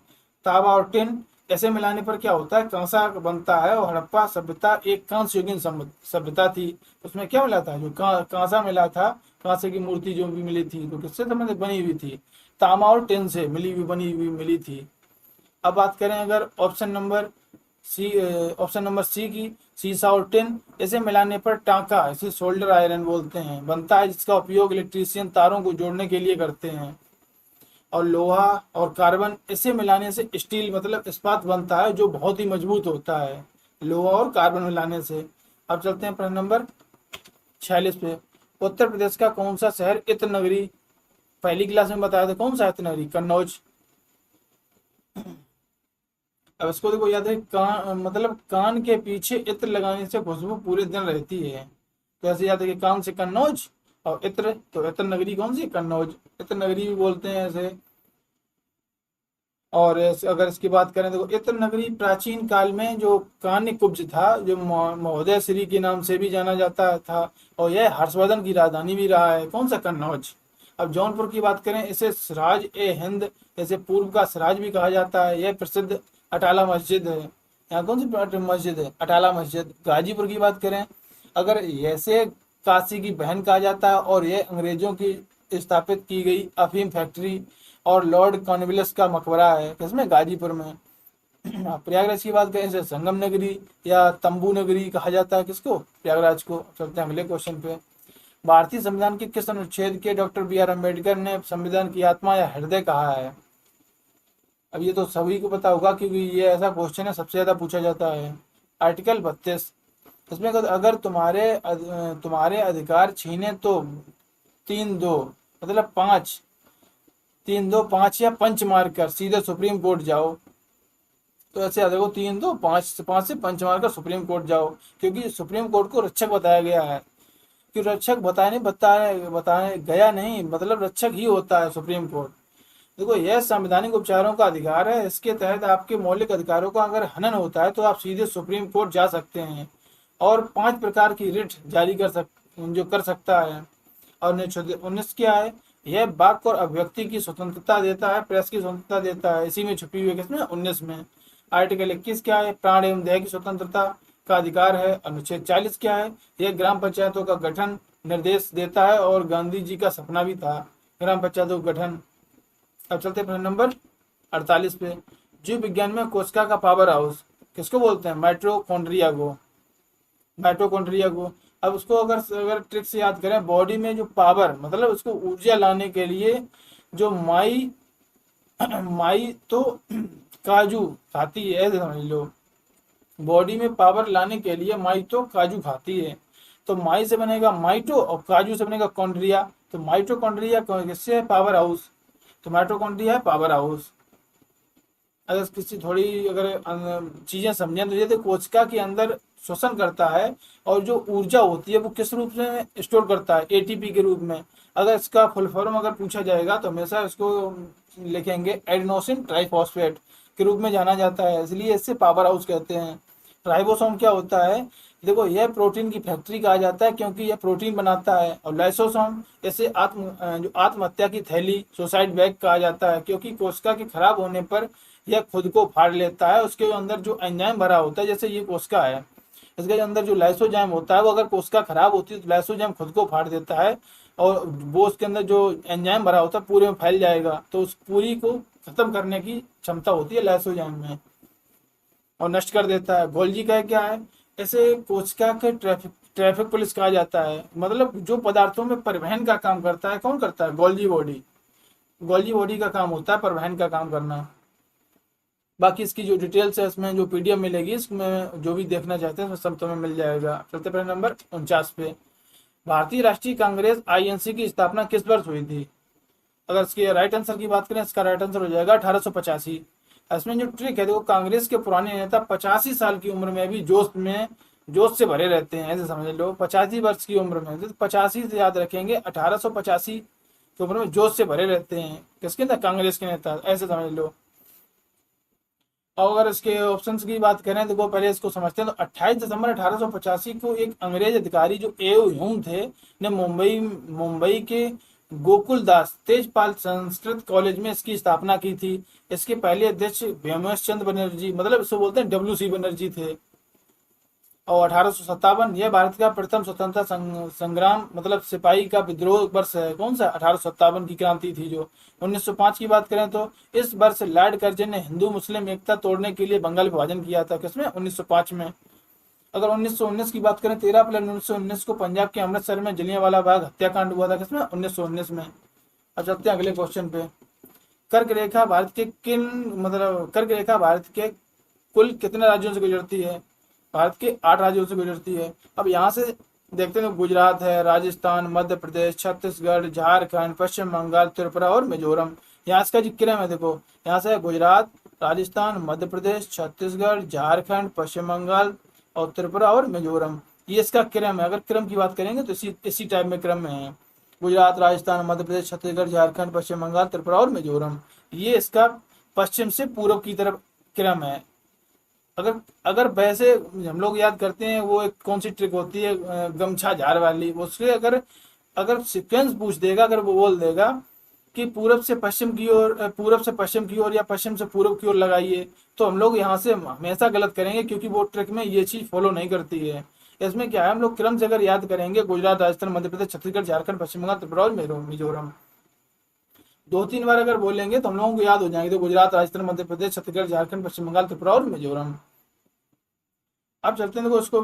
तांबा और टिन ऐसे मिलाने पर क्या होता है, कांसा बनता है। और हड़प्पा सभ्यता एक कांस्य युगीन सभ्यता थी। उसमें क्या मिला था, जो कांसा मिला था, कांसे की मूर्ति जो भी मिली थी तो किससे संबंधित बनी हुई थी, तांबा और टिन से मिली हुई बनी हुई मिली थी। अब बात करें अगर ऑप्शन नंबर सी की, सीसा और टिन इसे मिलाने पर टांका, इसे सोल्डर आयरन बोलते हैं, बनता है, जिसका उपयोग इलेक्ट्रीशियन तारों को जोड़ने के लिए करते हैं। और लोहा और कार्बन इसे मिलाने से स्टील मतलब इस्पात बनता है, जो बहुत ही मजबूत होता है, लोहा और कार्बन मिलाने से। अब चलते हैं प्रश्न नंबर 46 पे। उत्तर प्रदेश का कौन सा शहर इत्र नगरी, पहली क्लास में बताया था, कौन सा इत्र नगरी, कन्नौज। अब इसको देखो याद है, मतलब कान के पीछे इत्र लगाने से खुशबू पूरे दिन रहती है। तो ऐसे याद है कि कान से कन्नौज और इत्र, तो इत्र नगरी कौन सी, कन्नौज, इत्र नगरी भी बोलते हैं ऐसे। और अगर इसकी बात करें तो इत्र नगरी प्राचीन काल में जो कान्य कुब्ज था, जो महोदय श्री के नाम से भी जाना जाता था। और यह हर्षवर्धन की राजधानी भी रहा है, कौन सा, कन्नौज। अब जौनपुर की बात करें, इसे सिराज ए हिंद, जैसे पूर्व का सिराज भी कहा जाता है। यह प्रसिद्ध अटाला मस्जिद है। यहाँ कौन सी मस्जिद है, अटाला मस्जिद। गाजीपुर की बात करें, अगर ऐसे काशी की बहन कहा जाता है। और यह अंग्रेजों की स्थापित की गई अफीम फैक्ट्री और लॉर्ड कॉर्नवालिस का मकबरा है, किसमें, गाजीपुर में। प्रयागराज की बात करें, इसे संगम नगरी या तंबू नगरी कहा जाता है किसको, प्रयागराज को। चलते हैं अगले क्वेश्चन पे। भारतीय संविधान के किस अनुच्छेद के डॉक्टर बी आर अम्बेडकर ने संविधान की आत्मा या हृदय कहा है? अब ये तो सभी को पता होगा क्योंकि ये ऐसा क्वेश्चन है सबसे ज्यादा पूछा जाता है। आर्टिकल 32। इसमें अगर तुम्हारे अधिकार छीने तो 3-2, मतलब 5, 3-2-5 या पंच मार कर सीधे सुप्रीम कोर्ट जाओ। तो ऐसे याद रखो, 3-2-5 से 5 से पंच मार कर सुप्रीम कोर्ट जाओ, क्योंकि सुप्रीम कोर्ट को रक्षक बताया गया है। कि रक्षक बताने गया नहीं, मतलब रक्षक ही होता है सुप्रीम कोर्ट। देखो, यह संवैधानिक उपचारों का अधिकार है। इसके तहत आपके मौलिक अधिकारों का अगर हनन होता है तो आप सीधे सुप्रीम कोर्ट जा सकते हैं और 5 प्रकार की रिट जारी कर सकता है। और 19 क्या है, यह वाक और अभिव्यक्ति की स्वतंत्रता देता है, प्रेस की स्वतंत्रता देता है, इसी में छुपी हुई है किसमें, 19 में। आर्टिकल 21 क्या है, प्राण एवं देह की स्वतंत्रता का अधिकार है। अनुच्छेद 40 क्या है, यह ग्राम पंचायतों का गठन निर्देश देता है और गांधी जी का सपना भी था ग्राम पंचायतों का गठन। अब चलते हैं प्रश्न नंबर 48 पे। जीव विज्ञान में कोशिका का पावर हाउस किसको बोलते हैं, माइटोकॉन्ड्रिया को। अब उसको अगर अगर ट्रिक से याद करें, बॉडी में जो पावर, मतलब उसको ऊर्जा लाने के लिए जो माई माई तो काजू खाती है, ऐसे समझ लो। बॉडी में पावर लाने के लिए माई तो काजू खाती है। तो माई से बनेगा माइटो और काजू से बनेगा कॉन्ड्रिया। तो माइटोकॉन्ड्रिया किससे है, पावर हाउस। तो माइटोकॉन्ड्रिया है पावर हाउस। अगर किसी थोड़ी अगर चीजें समझें तो ये तो कोशिका के अंदर श्वसन करता है और जो ऊर्जा होती है वो किस रूप में स्टोर करता है, एटीपी के रूप में। अगर इसका फुल फॉर्म अगर पूछा जाएगा तो हमेशा इसको लिखेंगे एडेनोसिन ट्राइफॉस्फेट के रूप में जाना जाता है, इसलिए इससे पावर हाउस कहते हैं। राइबोसोम क्या होता है, देखो यह प्रोटीन की फैक्ट्री कहा जाता है क्योंकि यह प्रोटीन बनाता है। और लाइसोसोम इसे जो आत्महत्या की थैली, सुसाइड बैग कहा जाता है, क्योंकि कोशिका के खराब होने पर यह खुद को फाड़ लेता है। उसके अंदर जो एंजाइम भरा होता है, जैसे ये कोशिका है, इसके अंदर जो लाइसोजाइम होता है वो अगर कोशिका खराब होती है तो लाइसोजाइम खुद को फाड़ देता है और वो उसके अंदर जो एंजाइम भरा होता है पूरे में फैल जाएगा। तो उस पूरी को खत्म करने की क्षमता होती है लाइसोजाइम में और नष्ट कर देता है। गोल्जी का क्या है, ऐसे कोशिका के ट्रैफिक पुलिस कहा जाता है, मतलब जो पदार्थों में परिवहन का काम करता है, कौन करता है, गोल्जी बॉडी का काम होता है परिवहन का काम करना। बाकी इसकी जो डिटेल्स है इसमें जो पीडीएफ मिलेगी, इसमें जो भी देखना चाहते हैं सब तुम्हें मिल जाएगा। चलते प्रश्न नंबर 49 पे। भारतीय राष्ट्रीय कांग्रेस आईएनसी की स्थापना किस वर्ष हुई थी? अगर इसके राइट आंसर की बात करें, इसका राइट आंसर हो जाएगा 1885। इसमें जो ट्रिक है, देखो कांग्रेस के पुराने नेता 85 साल की उम्र में भी जोश से भरे रहते हैं, ऐसे समझ लो। 85 वर्ष की उम्र में, तो 85 से याद रखेंगे, 1885 की उम्र में जोश से भरे रहते हैं किसके नेता, कांग्रेस के नेता, ऐसे समझ लो। और अगर इसके ऑप्शंस की बात करें तो वो पहले इसको समझते हैं। तो 28 दिसंबर 1885 को एक अंग्रेज अधिकारी जो एओ ह्यूम थे ने मुंबई के गोकुल दास तेजपाल संस्कृत कॉलेज में इसकी स्थापना की थी। इसके पहले अध्यक्ष व्योमेश चंद्र बनर्जी, मतलब इसको बोलते हैं WC बनर्जी थे। और 1857 यह भारत का प्रथम स्वतंत्रता संग्राम, मतलब सिपाही का विद्रोह वर्ष है। कौन सा, 1857 की क्रांति थी जो। 1905 की बात करें तो इस वर्ष लॉर्ड कर्जन ने हिंदू मुस्लिम एकता तोड़ने के लिए बंगाल विभाजन किया था, किसमें, 1905 में। अगर 1919 की बात करें, 13 अप्रैल 1919 को पंजाब के अमृतसर में जलियांवाला बाग हत्याकांड हुआ था, किसमें, 1919 में। अब चलते हैं अगले क्वेश्चन पे। कर्क रेखा भारत के कुल कितने राज्यों से गुजरती है? भारत के 8 राज्यों से गुजरती है। अब यहाँ से देखते हैं, गुजरात है, राजस्थान, मध्य प्रदेश, छत्तीसगढ़, झारखंड, पश्चिम बंगाल, त्रिपुरा और मिजोरम। यहाँ इसका जो क्रम है, देखो यहाँ से गुजरात, राजस्थान, मध्य प्रदेश, छत्तीसगढ़, झारखंड, पश्चिम बंगाल और त्रिपुरा और मिजोरम, ये इसका क्रम है। अगर क्रम की बात करेंगे तो इसी टाइप में क्रम में है। गुजरात, राजस्थान, मध्य प्रदेश, छत्तीसगढ़, झारखंड, पश्चिम बंगाल, त्रिपुरा और मिजोरम, ये इसका पश्चिम से पूर्व की तरफ क्रम है। अगर अगर वैसे हम लोग याद करते हैं, वो एक कौन सी ट्रिक होती है, गमछा झाड़ वाली, उसके अगर अगर सीक्वेंस पूछ देगा, अगर वो बोल देगा कि पूरब से पश्चिम की ओर, पूरब से पश्चिम की ओर या पश्चिम से पूर्व की ओर लगाइए, तो हम लोग यहाँ से हमेशा गलत करेंगे, क्योंकि वो ट्रिक में ये चीज फॉलो नहीं करती है। इसमें क्या है, हम लोग क्रम से अगर याद करेंगे, गुजरात, राजस्थान, मध्य प्रदेश, छत्तीसगढ़, झारखंड, पश्चिम बंगाल, त्रिपुरा और मिजोरम। 2-3 बार अगर बोलेंगे तो हम लोगों को याद हो जाएंगे। तो गुजरात, राजस्थान, मध्य प्रदेश, छत्तीसगढ़, झारखंड, पश्चिम बंगाल, त्रिपुरा और मिजोरम। अब चलते हैं, देखो इसको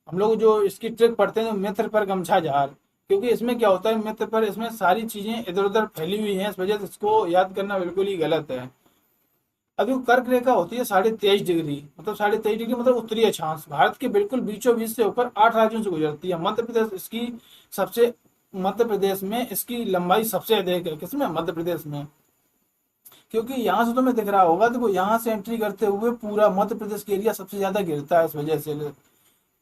हम लोग जो इसकी ट्रिक पढ़ते हैं, मित्र पर गमछा जार, क्योंकि इसमें क्या होता है, मित्र पर इसमें सारी चीजें इधर उधर फैली हुई हैं, इस वजह से इसको याद करना बिल्कुल ही गलत है। अब जो कर्क रेखा होती है 23.5 डिग्री, मतलब 23.5 डिग्री मतलब उत्तरी अक्षांश, भारत के बिल्कुल बीचों बीच से होकर 8 राज्यों से गुजरती है। मध्य प्रदेश इसकी सबसे मध्य प्रदेश में इसकी लंबाई सबसे अधिक है। किसमें? मध्य प्रदेश में। क्योंकि यहाँ से तुम्हें दिख रहा होगा, देखो यहाँ से एंट्री करते हुए पूरा मध्य प्रदेश के एरिया सबसे ज्यादा घिरता है, इस वजह से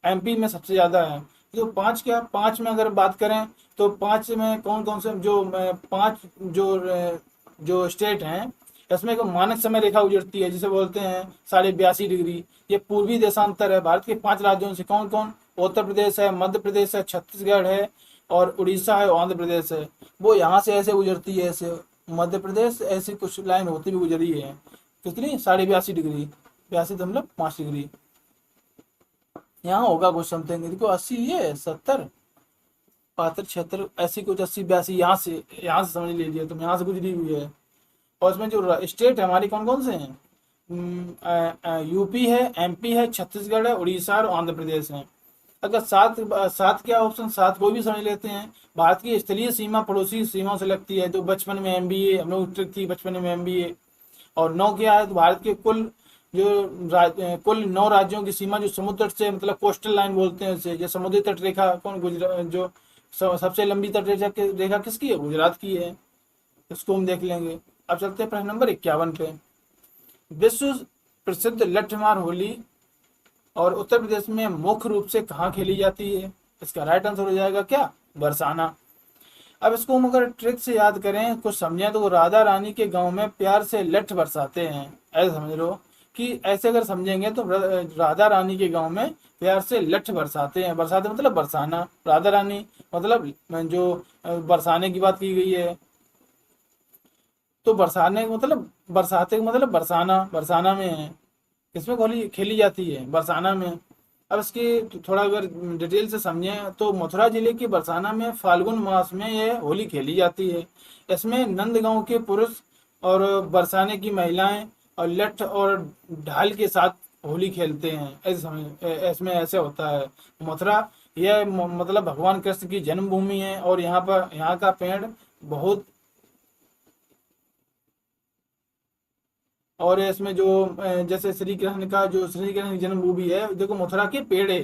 एमपी में सबसे ज्यादा है। तो पांच, क्या पांच में अगर बात करें तो पांच में कौन कौन से जो पांच जो स्टेट हैं, इसमें एक मानक समय रेखा गुजरती है जिसे बोलते हैं 82.5 डिग्री। ये पूर्वी देशांतर है भारत के 5 राज्यों से। कौन कौन? उत्तर प्रदेश है, मध्य प्रदेश है, छत्तीसगढ़ है और उड़ीसा है, आंध्र प्रदेश है। वो यहाँ से ऐसे गुजरती है, ऐसे मध्य प्रदेश ऐसी कुछ लाइन होती भी गुजरी है। कितनी? 82.5 डिग्री, 82.5 डिग्री। यहाँ होगा कुछ समथिंग, देखो 80, ये 70, 72, 76 ऐसी कुछ, 80, 82 यहाँ से समझ लीजिए तुम, यहाँ से गुजरी हुई है। और इसमें जो स्टेट है हमारी कौन कौन से हैं, यूपी है, एमपी है, छत्तीसगढ़ है, उड़ीसा और आंध्र प्रदेश है। अगर सात, सात क्या ऑप्शन, सात कोई भी समझ लेते हैं। भारत की स्थलीय सीमा पड़ोसी सीमाओं से लगती है, जो बचपन में एमबीए हम लोग ट्रिक थी बचपन में एमबीए। और 9 क्या है, तो भारत के कुल 9 राज्यों की सीमा जो समुद्र तट से, मतलब कोस्टल लाइन बोलते हैं उसे, जो समुद्री तट रेखा कौन, गुजरात, जो सबसे लंबी तट रेखा किसकी है? गुजरात की है। इसको हम देख लेंगे। अब चलते हैं प्रश्न नंबर 51 पे। विश्व प्रसिद्ध लठमार होली और उत्तर प्रदेश में मुख्य रूप से कहाँ खेली जाती है? इसका राइट आंसर हो जाएगा क्या? बरसाना। अब इसको हम अगर ट्रिक से याद करें, कुछ समझें, तो वो राधा रानी के गांव में प्यार से लठ बरसाते हैं, ऐसे समझ लो कि ऐसे अगर समझेंगे तो राधा रानी के गांव में प्यार से लठ बरसाते हैं। बरसाते मतलब बरसाना, राधा रानी मतलब जो बरसाने की बात की गई है, तो बरसाने का मतलब, बरसाते का मतलब बरसाना, बरसाना में है। किसमें होली खेली जाती है? बरसाना में। अब इसकी थोड़ा अगर डिटेल से समझें तो मथुरा जिले के बरसाना में फाल्गुन मास में ये होली खेली जाती है। इसमें नंदगांव के पुरुष और बरसाने की महिलाएं और लठ और ढाल के साथ होली खेलते हैं, ऐसे समझ, इसमें ऐसे होता है। मथुरा यह मतलब भगवान कृष्ण की जन्मभूमि है, और यहाँ का पेड़ बहुत, और इसमें जो जैसे श्री कृष्ण का, जो श्री कृष्ण की जन्मभूमि है, देखो मथुरा के पेड़े,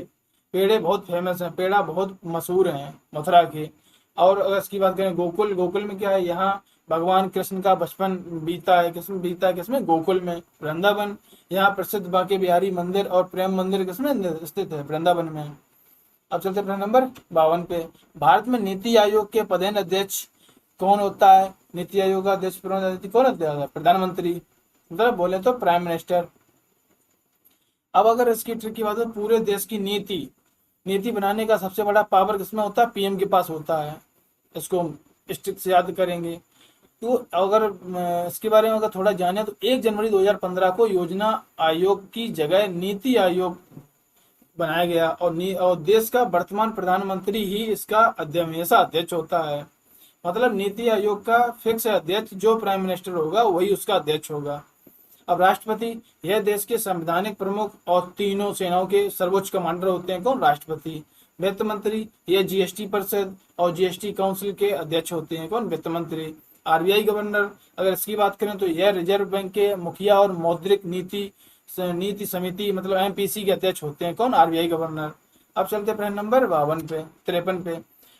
पेड़े बहुत फेमस हैं, पेड़ा बहुत मशहूर हैं मथुरा के। और अगर इसकी बात करें गोकुल, गोकुल में क्या है, यहाँ भगवान कृष्ण का बचपन बीता है। किसमें बीता है? किसमें? गोकुल में। वृंदावन, यहाँ प्रसिद्ध बांके बिहारी मंदिर और प्रेम मंदिर किसमें स्थित है? वृंदावन में। अब चलते प्रश्न नंबर 52 पे। भारत में नीति आयोग के पदेन अध्यक्ष कौन होता है? नीति आयोग का अध्यक्ष कौन होता है? प्रधानमंत्री, मतलब बोले तो प्राइम मिनिस्टर। अब अगर इसकी ट्रिक की बात हो, पूरे देश की नीति नीति बनाने का सबसे बड़ा पावर किसमें होता है? पीएम के पास होता है। इसको हम इस ट्रिक से याद करेंगे। तो अगर इसके बारे में अगर थोड़ा जाने तो 1 जनवरी 2015 को योजना आयोग की जगह नीति आयोग बनाया गया, और देश का वर्तमान प्रधानमंत्री ही इसका हमेशा अध्यक्ष होता है। मतलब नीति आयोग का फिक्स अध्यक्ष, जो प्राइम मिनिस्टर होगा वही उसका अध्यक्ष होगा। अब राष्ट्रपति, यह देश के संवैधानिक प्रमुख और तीनों सेनाओं के सर्वोच्च कमांडर होते हैं। कौन? राष्ट्रपति। वित्त मंत्री, यह जीएसटी परिषद और जीएसटी काउंसिल के अध्यक्ष होते हैं। कौन? वित्त मंत्री। आरबीआई गवर्नर, अगर इसकी बात करें तो यह रिजर्व बैंक के मुखिया और मौद्रिक नीति समिति मतलब एमपीसी के अध्यक्ष होते हैं। कौन? RBI governor. अब चलते प्रश्न नंबर 53 पे।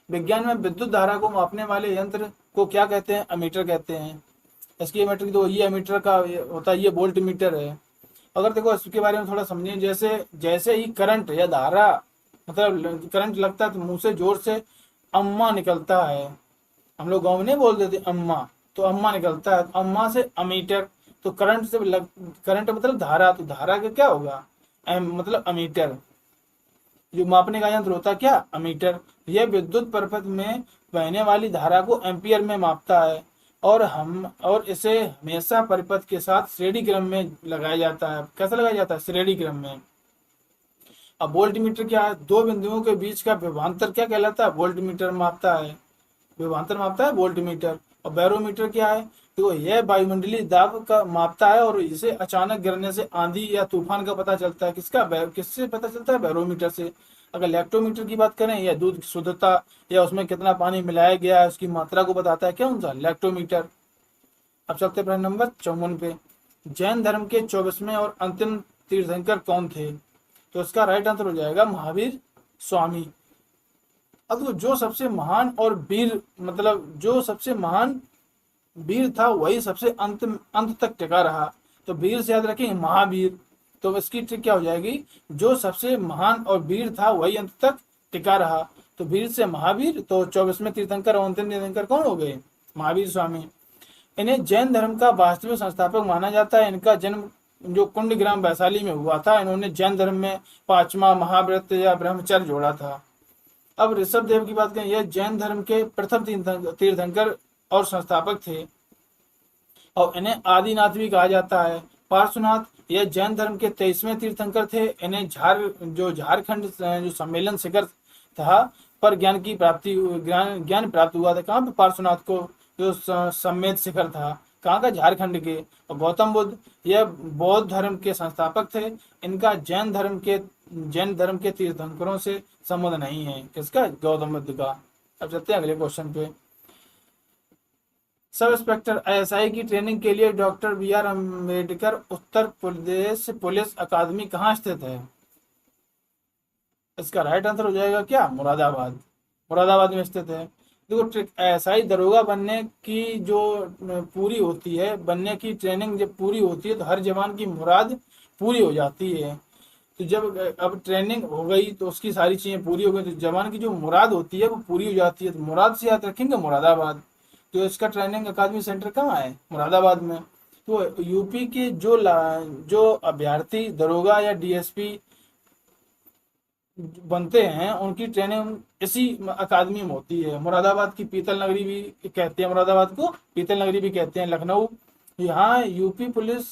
विज्ञान में विद्युत धारा को मापने वाले यंत्र को क्या कहते हैं? अमीटर कहते हैं। इसकी मीटर की, तो ये मीटर का होता है, ये वोल्ट मीटर है। अगर देखो इसके बारे में थोड़ा समझें, जैसे जैसे ही करंट या धारा, मतलब करंट लगता है तो मुंह से जोर से अम्मा निकलता है। हम लोग गाँव में नहीं बोलते थे अम्मा, तो अम्मा निकलता है, तो अम्मा से अमीटर। तो करंट से करंट मतलब धारा, तो धारा का क्या होगा? मतलब अमीटर। जो मापने का यंत्र होता है क्या? अमीटर। यह विद्युत परिपथ में बहने वाली धारा को एम्पियर में मापता है, और इसे हमेशा परिपथ के साथ श्रेणी क्रम में लगाया जाता है। कैसे लगाया जाता है? श्रेणी क्रम में। अब वोल्ट मीटर क्या है? दो बिंदुओं के बीच का विभवांतर क्या कहलाता है? वोल्ट मीटर मापता है, विभवांतर मापता है वोल्ट मीटर। और बैरोमीटर क्या है? तो यह वायुमंडलीय दाब का मापता है और इसे अचानक गिरने से आंधी या तूफान का पता चलता है। किससे पता चलता है? बैरोमीटर से। अगर लैक्टोमीटर की बात करें, या दूध की शुद्धता या उसमें कितना पानी मिलाया गया है उसकी मात्रा को बताता है, क्या उनका? लैक्टोमीटर। अब चलते प्रश्न नंबर 54 पे। जैन धर्म के 24वें और अंतिम तीर्थंकर कौन थे? तो इसका राइट आंसर हो जाएगा महावीर स्वामी। अब तो जो सबसे महान और वीर, मतलब जो सबसे महान वीर था वही सबसे अंत तक टिका रहा। तो वीर से याद रखेंगे महावीर। तो इसकी ट्रिक क्या हो जाएगी? जो सबसे महान और वीर था वही अंत तक टिका रहा। तो वीर से महावीर, तो 24वें तीर्थंकर और अंतिम तीर्थंकर कौन हो गए? महावीर स्वामी। इन्हें जैन धर्म का वास्तविक संस्थापक माना जाता है। इनका जन्म जो कुंडग्राम वैशाली में हुआ था। इन्होंने जैन धर्म में 5वां महाव्रत या ब्रह्मचर्य जोड़ा था। अब ऋषभ देव की बात करें, यह जैन धर्म के प्रथम तीर्थंकर और संस्थापक थे और इन्हें आदिनाथ भी कहा जाता है। पार्श्वनाथ, यह जैन धर्म के 23वें तीर्थंकर थे। इन्हें झारखंड जो सम्मेलन शिखर था पर ज्ञान प्राप्त हुआ था। कहाँ पे? पार्श्वनाथ को, जो सम्मेद शिखर था। कहाँ का? झारखंड के। और गौतम बुद्ध, यह बौद्ध धर्म के संस्थापक थे। इनका जैन धर्म के तीर्थंकरों से संबंध नहीं है। किसका? गौतम बुद्ध का। अब चलते हैं अगले क्वेश्चन पे। सब इंस्पेक्टर आईएसआई की ट्रेनिंग के लिए doctor B R. Ambedkar Uttar Pradesh police अकादमी कहाँ स्थित है? इसका राइट आंसर हो जाएगा क्या? मुरादाबाद। मुरादाबाद में स्थित है। देखो, एएसआई दरोगा बनने की जो पूरी होती है, बनने की ट्रेनिंग जब पूरी होती है तो हर जवान की मुराद पूरी हो जाती है। तो जब अब ट्रेनिंग हो गई तो उसकी सारी चीज़ें पूरी हो गई तो जवान की जो मुराद होती है वो पूरी हो जाती है। तो मुराद से याद रखेंगे मुरादाबाद। तो इसका ट्रेनिंग अकादमी सेंटर कहाँ है? मुरादाबाद में। तो यूपी के जो अभ्यर्थी दरोगा या डीएसपी बनते हैं उनकी ट्रेनिंग इसी अकादमी में होती है। मुरादाबाद की पीतल नगरी भी कहते हैं, मुरादाबाद को पीतल नगरी भी कहते हैं। लखनऊ, यहाँ यूपी पुलिस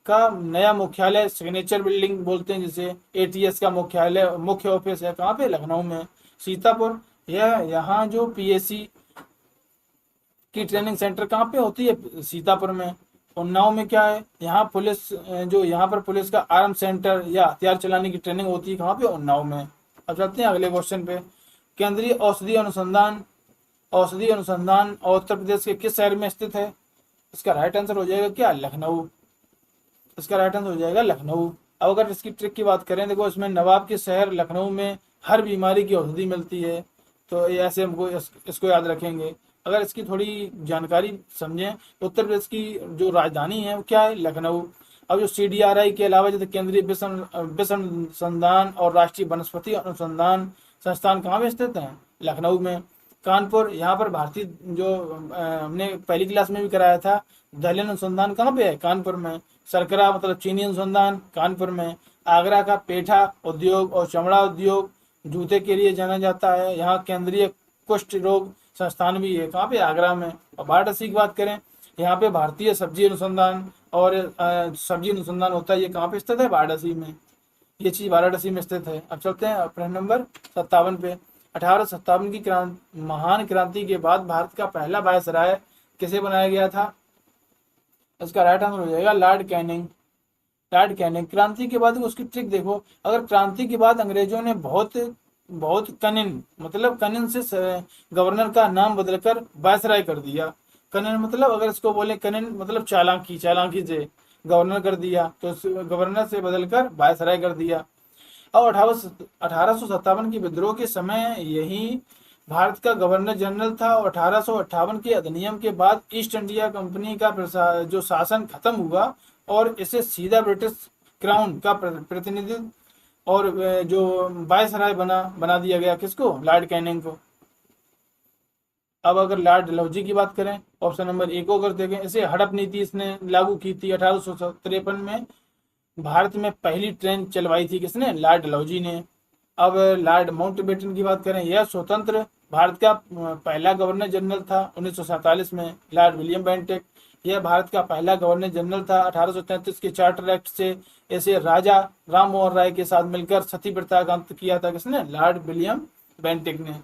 का नया मुख्यालय, सिग्नेचर बिल्डिंग बोलते हैं जिसे, एटीएस का मुख्यालय, मुख्य ऑफिस है कहाँ पे? लखनऊ में। सीतापुर, यह यहाँ जो पीएससी की ट्रेनिंग सेंटर कहाँ पे होती है? सीतापुर में। उन्नाव में क्या है? यहाँ पुलिस जो यहाँ पर पुलिस का आर्म सेंटर या हथियार चलाने की ट्रेनिंग होती है कहाँ पे? उन्नाव में। अब चलते हैं अगले क्वेश्चन पे। केंद्रीय औषधि अनुसंधान और उत्तर प्रदेश के किस शहर में स्थित है? इसका राइट आंसर हो जाएगा क्या? लखनऊ। इसका राइट आंसर हो जाएगा लखनऊ। अब अगर इसकी ट्रिक की बात करें, देखो इसमें नवाब के शहर लखनऊ में हर बीमारी की औषधि मिलती है। तो ऐसे हमको इसको याद रखेंगे। अगर इसकी थोड़ी जानकारी समझें, उत्तर प्रदेश की जो राजधानी है वो क्या है? लखनऊ। अब जो CDRI के अलावा जैसे केंद्रीय विश्व अनुसंधान और राष्ट्रीय वनस्पति अनुसंधान संस्थान कहाँ में स्थित है? लखनऊ में। कानपुर, यहाँ पर भारतीय जो हमने पहली क्लास में भी कराया था, दलहन अनुसंधान कहाँ पे है? कानपुर में। सरकरा मतलब चीनी अनुसंधान कानपुर में। आगरा का पेठा उद्योग और चमड़ा उद्योग जूते के लिए जाना जाता है। यहाँ केंद्रीय कुष्ठ रोग संस्थान भी है कहाँ पे? आगरा में। और वाराणसी की बात करें, यहाँ पे भारतीय सब्जी अनुसंधान और सब्जी अनुसंधान होता है, ये कहाँ पे स्थित है? वाराणसी में। ये चीज वाराणसी में स्थित है। अब चलते हैं प्रश्न नंबर 57 पे। 1857 की महान क्रांति के बाद भारत का पहला वायसराय किसे बनाया गया था? इसका राइट आंसर हो जाएगा लॉर्ड कैनिंग। Lord Canning. क्रांति के बाद उसकी ट्रिक देखो, अगर क्रांति के बाद अंग्रेजों ने बहुत कनिन, मतलब कनिन से गवर्नर का नाम बदलकर वायसराय कर दिया। कनिन मतलब, अगर इसको बोले कनिन मतलब चालाकी से गवर्नर कर दिया, तो गवर्नर से बदलकर वायसराय कर दिया। और 1857 के विद्रोह के समय यही भारत का गवर्नर जनरल था। और 1858 के अधिनियम के बाद ईस्ट इंडिया कंपनी का जो शासन खत्म हुआ और इसे सीधा ब्रिटिश क्राउन का प्रतिनिधित्व और जो वायसराय बना दिया गया। किसको? लॉर्ड कैनिंग को। अब अगर लॉर्ड डलहौजी की बात करें, ऑप्शन नंबर 1 को अगर देखें, इसे हड़प नीति इसने लागू की थी 1853 में। भारत में पहली ट्रेन चलवाई थी किसने? लॉर्ड डलहौजी ने। अब लॉर्ड माउंटबेटन की बात करें, यह स्वतंत्र भारत का पहला गवर्नर जनरल था 1947 में। लॉर्ड विलियम बेंटिक, यह भारत का पहला गवर्नर जनरल था। 1833 के चार्टर एक्ट से इसे राजा राम मोहन राय के साथ मिलकर सती प्रथा का अंत किया था किसने? लॉर्ड विलियम बेंटिक ने।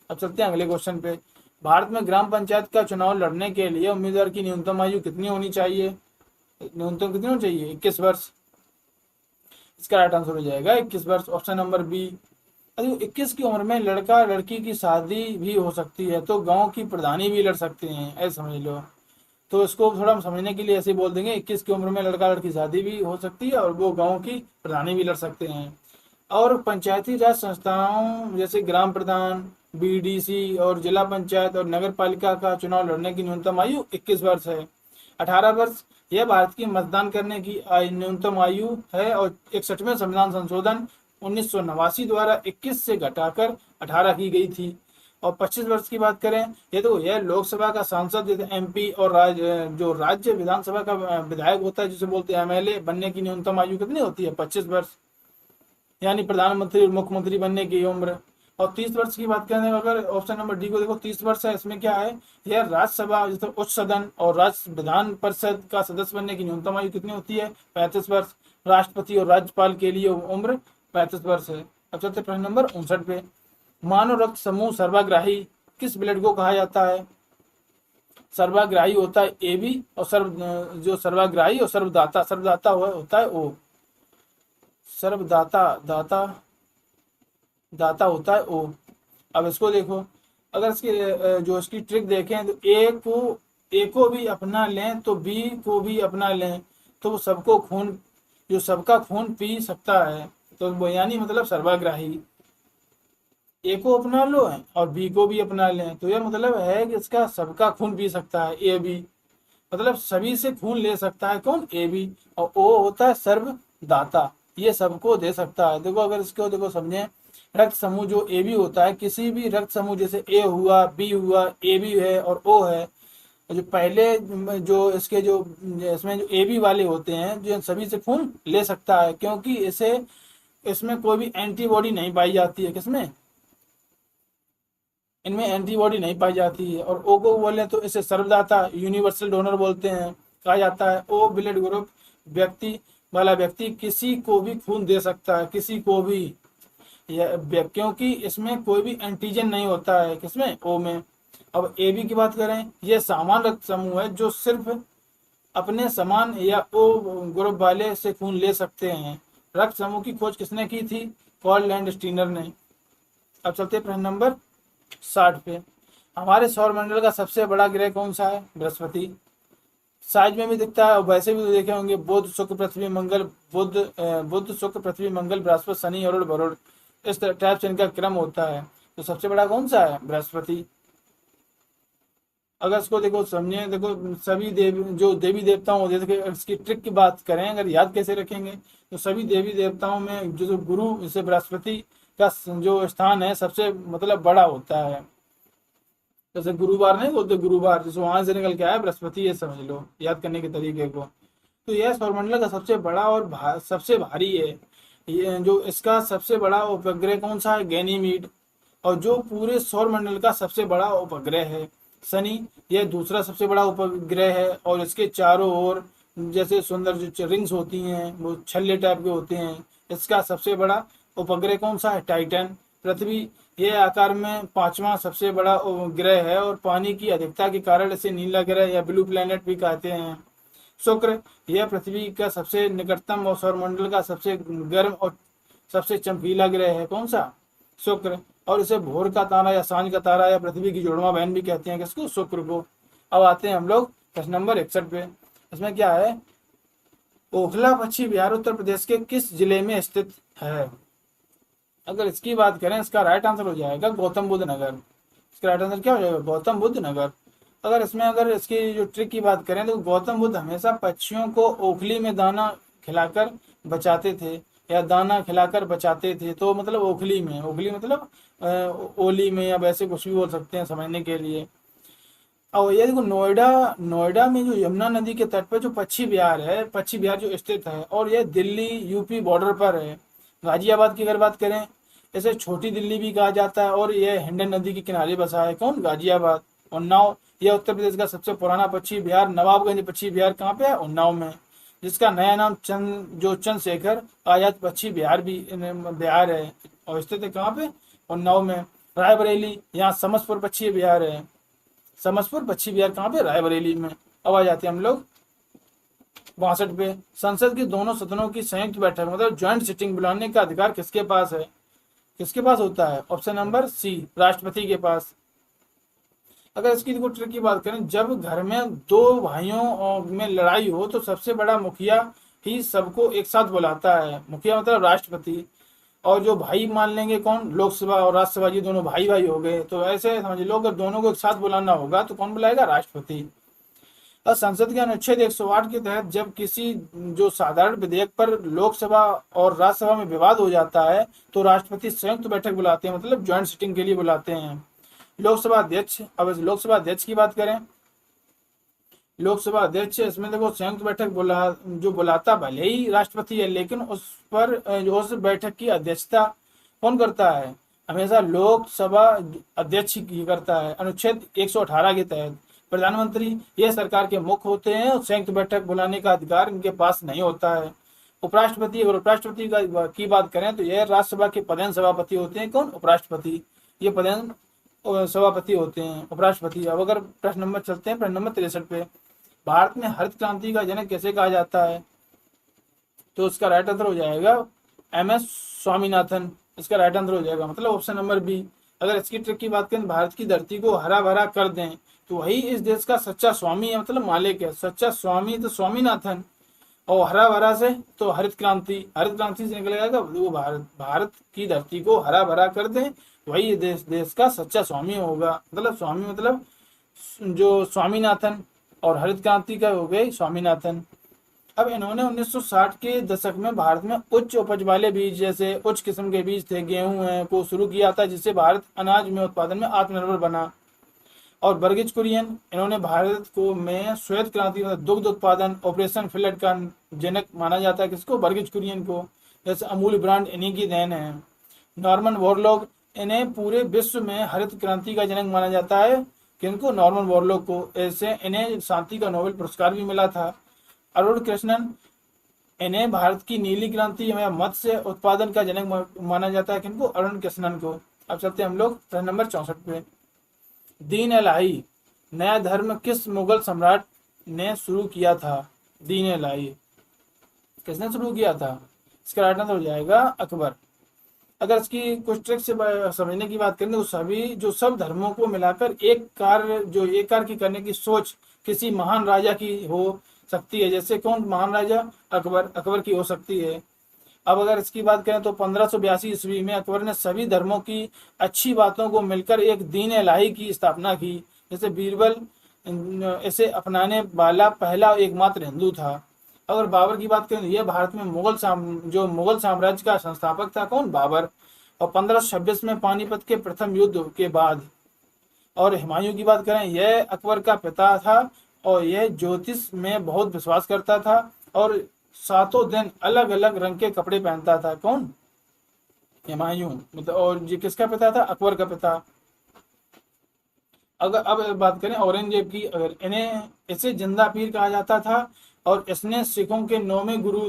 अब चलते हैं अगले क्वेश्चन पे। भारत में ग्राम पंचायत का चुनाव लड़ने के लिए उम्मीदवार की न्यूनतम आयु कितनी होनी चाहिए? न्यूनतम कितनी होनी चाहिए? 21 वर्ष। इसका राइट आंसर हो जाएगा 21 वर्ष, ऑप्शन नंबर बी। अरे 21 की उम्र में लड़का लड़की की शादी भी हो सकती है, तो गांव की प्रधानी भी लड़ सकते हैं, ऐसे समझ लो। तो इसको थोड़ा हम समझने के लिए ऐसे ही बोल देंगे, 21 की उम्र में लड़का लड़की शादी भी हो सकती है और वो गांव की प्रधानी भी लड़ सकते हैं। और पंचायती राज संस्थाओं जैसे ग्राम प्रधान, बीडीसी और जिला पंचायत और नगर पालिका का चुनाव लड़ने की न्यूनतम आयु 21 वर्ष है। 18 वर्ष यह भारत की मतदान करने की न्यूनतम आयु है और 61वें संविधान संशोधन 1989 द्वारा 21 से घटाकर 18 की गई थी। और 25 वर्ष की बात करें, ये तो यह लोकसभा का सांसद जैसे एमपी और जो राज्य विधानसभा का विधायक होता है जिसे बोलते हैं एमएलए, बनने की न्यूनतम आयु कितनी होती है? 25 वर्ष, यानी प्रधानमंत्री और मुख्यमंत्री बनने की उम्र। और 30 वर्ष की बात करें अगर, ऑप्शन नंबर डी को देखो, 30 वर्ष है, इसमें क्या है, यह राज्यसभा जैसे उच्च सदन और राज्य विधान परिषद का सदस्य बनने की न्यूनतम आयु कितनी होती है? 35 वर्ष। राष्ट्रपति और राज्यपाल के लिए उम्र 35 वर्ष है। अब चलते प्रश्न नंबर 59 पे। मानव रक्त समूह सर्वाग्राही किस ब्लड को कहा जाता है? सर्वाग्राही होता है ए बी, और जो सर्वाग्राही और सर्वदाता होता है ओ। सर्वदाता दाता दाता होता है ओ। अब इसको देखो, अगर इसकी जो इसकी ट्रिक देखें तो ए को भी अपना लें तो बी को भी अपना लें तो वो सबका खून पी सकता है, तो वो यानी मतलब सर्वाग्राही। ए को अपना लो है और बी को भी अपना लें तो यह मतलब है कि इसका सबका खून पी सकता है, ए बी, मतलब सभी से खून ले सकता है कौन? A B. और ओ होता है सर्वदाता, ये सबको दे सकता है। देखो अगर इसको देखो समझें, रक्त समूह जो ए बी होता है, किसी भी रक्त समूह जैसे ए हुआ, बी हुआ, ए बी है और ओ है, जो पहले जो इसके जो इसमें जो ए बी वाले होते हैं जो सभी से खून ले सकता है, क्योंकि इसमें कोई भी एंटीबॉडी नहीं पाई जाती है। किसमें? इनमें एंटीबॉडी नहीं पाई जाती है। और ओ को बोले तो इसे सर्वदाता यूनिवर्सल डोनर बोलते हैं, कहा जाता है। ओ ब्लड ग्रुप व्यक्ति किसी को भी खून दे सकता है, किसी को भी, क्योंकि इसमें कोई भी एंटीजन नहीं होता है। किसमें? ओ में। अब ए बी की बात करें, यह सामान्य रक्त समूह है जो सिर्फ अपने समान या ओ ग्रुप वाले से खून ले सकते हैं। रक्त समूह की खोज किसने की थी? कॉल लैंड स्टीनर ने। अब चलते प्रश्न नंबर 60 पे। हमारे सौरमंडल का सबसे बड़ा ग्रह कौन सा है? बृहस्पति। साइज में भी दिखता है और वैसे भी तो देखे होंगे, बुध शुक्र पृथ्वी मंगल, बुध शुक्र पृथ्वी मंगल बृहस्पति शनि अरुण वरुण, इस टाइप से इनका क्रम होता है। तो सबसे बड़ा कौन सा है? बृहस्पति। अगर इसको देखो समझे, देखो सभी देवी देवताओं, जैसे इसकी ट्रिक की बात करें, अगर याद कैसे रखेंगे, तो सभी देवी देवताओं में जो गुरु जैसे बृहस्पति का जो स्थान है सबसे मतलब बड़ा होता है। जैसे गुरुवार नहीं बोलते, गुरुवार जैसे वहां से निकल के आया बृहस्पति, ये समझ लो याद करने के तरीके को। तो यह सौरमंडल का सबसे बड़ा और सबसे भारी है। ये जो इसका सबसे बड़ा उपग्रह कौन सा है? गैनीमीड। और जो पूरे सौरमंडल का सबसे बड़ा उपग्रह है शनि, यह दूसरा सबसे बड़ा उपग्रह है। और इसके चारों ओर जैसे सुंदर जो रिंग्स होती हैं वो छल्ले टाइप के होते हैं। इसका सबसे बड़ा उपग्रह कौन सा है? टाइटन। पृथ्वी यह आकार में पांचवा सबसे बड़ा ग्रह है और पानी की अधिकता के कारण इसे नीला ग्रह या ब्लू प्लेनेट भी कहते हैं। शुक्र यह पृथ्वी का सबसे निकटतम और सौरमंडल का सबसे गर्म और सबसे चमकीला ग्रह है। कौन सा? शुक्र। और इसे भोर का तारा या सांझ का तारा या पृथ्वी की जुड़वा बहन भी कहते हैं। किसको? शुक्र को। अब आते हैं हम लोग प्रश्न नंबर 61 पे। इसमें क्या है? ओखला पश्चिम बिहार उत्तर प्रदेश के किस जिले में स्थित है? अगर इसकी बात करें, इसका राइट आंसर हो जाएगा गौतम बुद्ध नगर। इसका राइट आंसर क्या हो जाएगा? गौतम बुद्ध नगर। अगर इसकी जो ट्रिक की बात करें तो गौतम बुद्ध हमेशा पक्षियों को ओखली में दाना खिलाकर बचाते थे, या दाना खिलाकर बचाते थे। तो मतलब ओखली मतलब ओली में, या वैसे कुछ भी बोल सकते हैं समझने के लिए। और ये देखो नोएडा में जो यमुना नदी के तट पर जो पश्चिम बिहार जो स्थित है, और यह दिल्ली यूपी बॉर्डर पर है। गाजियाबाद की अगर बात करें, इसे छोटी दिल्ली भी कहा जाता है और यह हिंडन नदी के किनारे बसा है। कौन? गाजियाबाद। उन्नाव यह उत्तर प्रदेश का सबसे पुराना पश्चिम बिहार, नवाबगंज पश्चिम बिहार कहाँ पे है? उन्नाव में, जिसका नया नाम चंद्रशेखर आजाद पश्चिम बिहार भी बिहार है और स्थित है कहाँ पे? उन्नाव में। रायबरेली यहाँ समस्तपुर पश्चिम बिहार है। समसपुर पश्चिम बिहार कहाँ पे, रायबरेली में। अब आ जाते हैं हम लोग 62 पे, संसद के दोनों सदनों की संयुक्त बैठक मतलब ज्वाइंट सिटिंग बुलाने का अधिकार किसके पास है, किसके पास होता है, ऑप्शन नंबर सी, राष्ट्रपति के पास। अगर इसकी देखो ट्रिक की बात करें, जब घर में दो भाइयों में लड़ाई हो तो सबसे बड़ा मुखिया ही सबको एक साथ बुलाता है, मुखिया मतलब राष्ट्रपति। और जो भाई मान लेंगे कौन, लोकसभा और राज्यसभा, ये दोनों भाई भाई हो गए, तो ऐसे समझ लो अगर दोनों को एक साथ बुलाना होगा तो कौन बुलाएगा, राष्ट्रपति। और संसद के अनुच्छेद 108 के तहत जब किसी जो साधारण विधेयक पर लोकसभा और राज्यसभा में विवाद हो जाता है तो राष्ट्रपति संयुक्त बैठक बुलाते हैं, मतलब ज्वाइंट सिटिंग के लिए बुलाते हैं। लोकसभा अध्यक्ष, अब लोकसभा अध्यक्ष की बात करें, लोकसभा अध्यक्ष इसमें देखो संयुक्त बैठक जो बुलाता भले ही राष्ट्रपति है, लेकिन उस पर जो उस बैठक की अध्यक्षता कौन करता है, हमेशा लोकसभा अध्यक्ष ही करता है। अनुच्छेद 118 के तहत प्रधानमंत्री यह सरकार के मुख्य होते हैं और संयुक्त बैठक बुलाने का अधिकार इनके पास नहीं होता है। उपराष्ट्रपति, अगर उपराष्ट्रपति की बात करें तो यह राज्यसभा के पदेन सभापति होते हैं, कौन, उपराष्ट्रपति, ये पदेन सभापति होते हैं, उपराष्ट्रपति। अब अगर प्रश्न नंबर चलते हैं, प्रश्न नंबर 63 पे, भारत में हरित क्रांति का जनक कैसे कहा जाता है, तो इसका राइट आंसर हो जाएगा MS स्वामीनाथन, इसका राइट आंसर हो जाएगा, मतलब ऑप्शन नंबर बी। अगर इसकी ट्रिक की बात करें, भारत की धरती को हरा भरा कर दें तो वही इस देश का सच्चा स्वामी है, मतलब मालिक है, सच्चा स्वामी तो स्वामीनाथन। और हरा भरा से तो हरित क्रांति, हरित क्रांति से निकलेगा वो भारत की धरती को हरा भरा कर दें वही देश का सच्चा स्वामी होगा, मतलब स्वामी मतलब जो स्वामीनाथन, और हरित क्रांति का हो गए स्वामीनाथन। अब इन्होंने 1960 के दशक में भारत में उच्च उपज वाले बीज, जैसे उच्च किस्म के बीज थे, गेहूं है, को शुरू किया था, जिससे भारत अनाज में उत्पादन में आत्मनिर्भर बना। और बर्गिज कुरियन, इन्होंने भारत को में श्वेत क्रांति मतलब दुग्ध उत्पादन ऑपरेशन फ्लड का जनक माना जाता है, किसको, बर्गिज कुरियन को। जैसे अमूल ब्रांड इन्हीं की देन है। नॉर्मन बोरलॉग, इन्हें पूरे विश्व में हरित क्रांति का जनक माना जाता है, किनको, नॉर्मन बोरलॉग को। ऐसे इन्हें शांति का नोबेल पुरस्कार भी मिला था। अरुण कृष्णन, इन्हें भारत की नीली क्रांति या मत्स्य उत्पादन का जनक माना जाता है, किनको, अरुण कृष्णन को। अब चलते हैं हम लोग प्रश्न नंबर 64 पे, दीन इलाही नया धर्म किस मुगल सम्राट ने शुरू किया था, दीन इलाही किसने शुरू किया था, इसका राइट आंसर हो जाएगा अकबर। अगर इसकी कुछ ट्रिक से समझने की बात करें तो सब धर्मों को मिलाकर एक कार्य की करने की सोच किसी महान राजा की हो सकती है, जैसे कौन, महान राजा अकबर की हो सकती है। अब अगर इसकी बात करें तो 1582 ईस्वी में अकबर ने सभी धर्मों की अच्छी बातों को मिलकर एक दीन इलाही की स्थापना की, जैसे बीरबल इसे अपनाने वाला पहला एकमात्र हिंदू था। अगर बाबर की बात करें तो यह भारत में मुगल साम्राज्य का संस्थापक था, कौन, बाबर। और 1526 में पानीपत के प्रथम युद्ध के बाद। और हुमायूं की बात करें, यह अकबर का पिता था और यह ज्योतिष में बहुत विश्वास करता था और सातों दिन अलग अलग रंग के कपड़े पहनता था, कौन, हुमायूं, मतलब। और ये किसका पिता था, अकबर का पिता। अगर अब बात करें औरंगजेब की, अगर इसे जिंदा पीर कहा जाता था और इसने सिखों के 9वें गुरु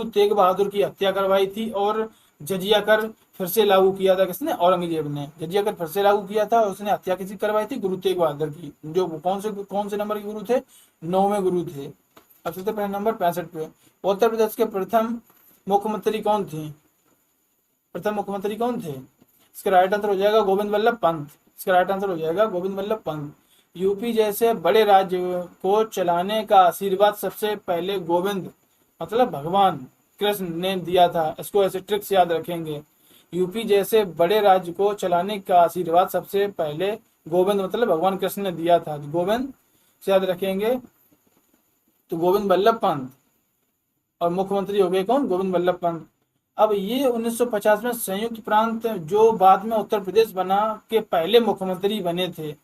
तेग बहादुर की हत्या करवाई थी और जजिया कर फिर से लागू किया था, किसने, औरंगजेब ने जजिया कर फिर से लागू किया था और उसने हत्या किसी करवाई थी, गुरु तेग बहादुर की, जो कौन से नंबर के गुरु थे, 9वें गुरु थे। अब चलते प्रश्न नंबर 65 पे, उत्तर प्रदेश के प्रथम मुख्यमंत्री कौन थे, इसका राइट आंसर हो जाएगा गोविंद वल्लभ पंत, इसका राइट आंसर हो जाएगा गोविंद वल्लभ पंत। यूपी जैसे बड़े राज्य को चलाने का आशीर्वाद सबसे पहले गोविंद मतलब भगवान कृष्ण ने दिया था, इसको ऐसे ट्रिक से याद रखेंगे। यूपी जैसे बड़े राज्य को चलाने का आशीर्वाद सबसे पहले गोविंद मतलब भगवान कृष्ण ने दिया था, गोविंद से याद रखेंगे, तो गोविंद वल्लभ पंत। और मुख्यमंत्री हो गए कौन, गोविंद वल्लभ पंत। अब ये 1950 में संयुक्त प्रांत जो बाद में उत्तर प्रदेश बना के पहले मुख्यमंत्री बने थे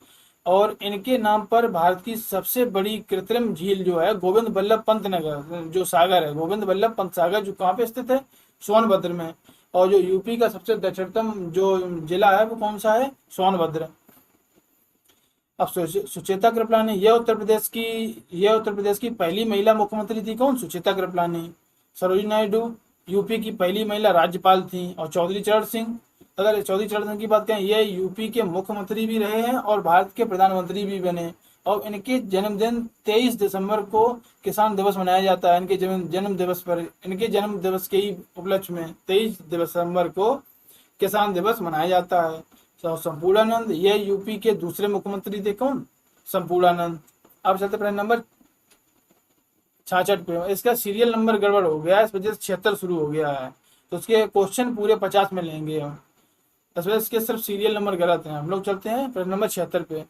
और इनके नाम पर भारत की सबसे बड़ी कृत्रिम झील जो है गोविंद वल्लभ पंत नगर जो सागर है, गोविंद वल्लभ पंत सागर, जो कहाँ पे स्थित है, सोनभद्र में। और जो यूपी का सबसे दक्षिणतम जो जिला है वो कौन सा है, सोनभद्र। अब सुचेता कृपलानी, यह उत्तर प्रदेश की पहली महिला मुख्यमंत्री थी, कौन, सुचेता कृपलानी। सरोजिनी नायडू यूपी की पहली महिला राज्यपाल थी। और चौधरी चरण सिंह अगर चौधरी चरण सिंह की बात करें, ये यूपी के मुख्यमंत्री भी रहे हैं और भारत के प्रधानमंत्री भी बने, और इनके जन्मदिन 23 दिसंबर को किसान दिवस मनाया जाता है। इनके जन्म दिवस पर, इनके जन्म दिवस के ही उपलक्ष्य में 23 दिसंबर को किसान दिवस मनाया जाता है। तो संपूर्णानंद, ये यूपी के दूसरे मुख्यमंत्री थे। कौन? संपूर्णानंद। अब चलते प्रश्न नंबर 66 पे। इसका सीरियल नंबर गड़बड़ हो गया है, इस वजह से 76 शुरू हो गया है, तो उसके क्वेश्चन पूरे 50 में लेंगे हम, इस वजह से इसके सिर्फ सीरियल नंबर गलत हैं। हम लोग चलते हैं प्रश्न नंबर 76 पे।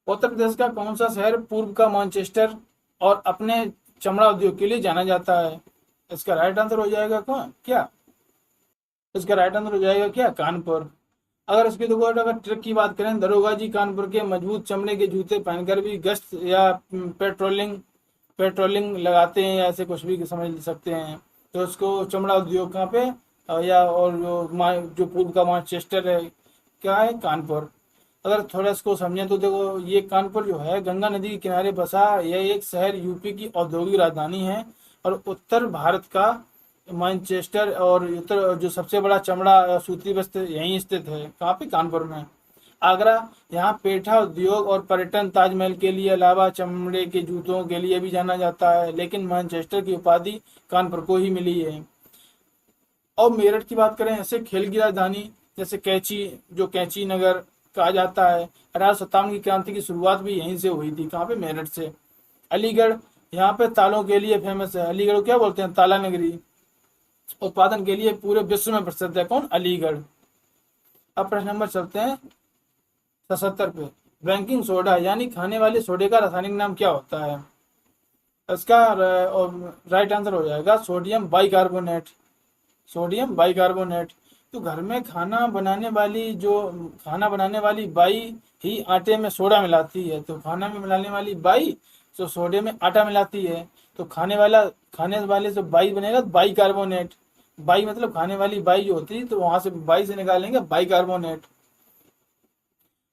उत्तर प्रदेश का कौन सा शहर पूर्व का मैनचेस्टर और अपने चमड़ा उद्योग के लिए जाना जाता है? इसका राइट आंसर हो जाएगा कौन क्या? इसका राइट आंसर हो जाएगा क्या? कानपुर। अगर इसकी देखो, अगर ट्रिक की बात करें, दरोगा जी कानपुर के मजबूत चमड़े के जूते पहनकर भी गश्त या पेट्रोलिंग लगाते हैं, या ऐसे कुछ भी समझ सकते हैं। तो उसको चमड़ा उद्योग कहाँ पे, या और जो पूर्व का मैनचेस्टर है, क्या है? कानपुर। अगर थोड़ा इसको समझें तो देखो, ये कानपुर जो है गंगा नदी के किनारे बसा यह एक शहर यूपी की औद्योगिक राजधानी है, और उत्तर भारत का मैनचेस्टर और उत्तर जो सबसे बड़ा चमड़ा सूती वस्त्र यहीं स्थित है। कहाँ पे? कानपुर में। आगरा, यहाँ पेठा उद्योग और पर्यटन, ताजमहल के लिए अलावा चमड़े के जूतों के लिए भी जाना जाता है, लेकिन मैनचेस्टर की उपाधि कानपुर को ही मिली है। और मेरठ की बात करें, ऐसे खेल की राजधानी, जैसे कैंची, जो कैंची नगर कहा जाता है। 1857 की क्रांति की शुरुआत भी यहीं से हुई थी। कहाँ पे? मेरठ से। अलीगढ़, यहाँ पे तालों के लिए फेमस है। अलीगढ़ को क्या बोलते हैं? ताला नगरी। उत्पादन के लिए पूरे विश्व में प्रसिद्ध है। कौन? अलीगढ़। अब प्रश्न नंबर चलते हैं 77 पे। बेकिंग सोडा यानी खाने वाले सोडे का रासायनिक नाम क्या होता है? इसका राइट आंसर हो जाएगा सोडियम बाइकार्बोनेट। Sodium bicarbonate. तो घर में खाना बनाने वाली बाई ही आटे में सोडा मिलाती है, तो खाना में मिलाने वाली बाई तो सोडे में आटा मिलाती है, तो खाने वाले से बाई बनेगा बाइकार्बोनेट। बाई मतलब खाने वाली बाई जो होती है, तो वहां से बाई से निकालेंगे बाइकार्बोनेट।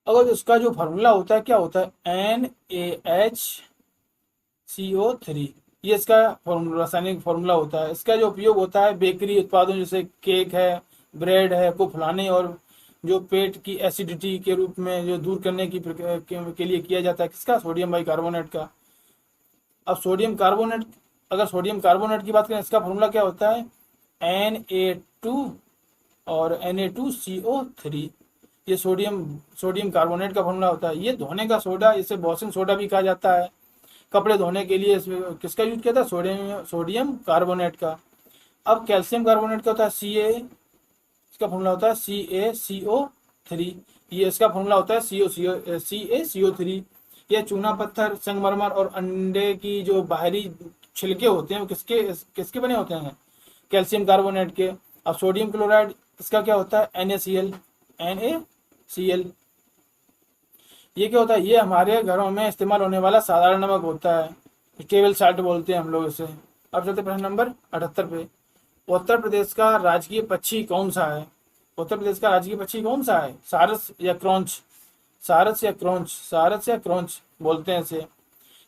अगर उसका जो फार्मूला होता है, क्या होता है? NaHCO3। ये इसका रासायनिक फार्मूला होता है। इसका जो उपयोग होता है बेकरी उत्पादों जैसे केक है, ब्रेड है, को फुलाने और जो पेट की एसिडिटी के रूप में जो दूर करने के लिए किया जाता है। किसका? सोडियम बाइकार्बोनेट का। अब सोडियम कार्बोनेट की बात करें, इसका फार्मूला क्या होता है? Na2 और Na2CO3। ये सोडियम कार्बोनेट का फार्मूला होता है। ये धोने का सोडा, इसे वॉशिंग सोडा भी कहा जाता है। कपड़े धोने के लिए इसमें किसका यूज किया था? सोडियम कार्बोनेट का। अब कैल्शियम कार्बोनेट का होता है Ca, इसका फार्मूला होता है CaCO3। ये इसका फार्मूला होता है CaCO3। ये चूना पत्थर, संगमरमर और अंडे की जो बाहरी छिलके होते हैं वो किसके किसके बने होते हैं? कैल्शियम कार्बोनेट के। अब सोडियम क्लोराइड, इसका क्या होता है? NaCl। ये क्या होता है? ये हमारे घरों में इस्तेमाल होने वाला साधारण नमक होता है, टेबल साल्ट बोलते हैं हम लोग इसे। अब चलते प्रश्न नंबर 78 पे। उत्तर प्रदेश का राजकीय पक्षी कौन सा है? उत्तर प्रदेश का राजकीय पक्षी कौन सा है? सारस या क्रॉन्च? सारस या क्रॉन्च बोलते हैं इसे।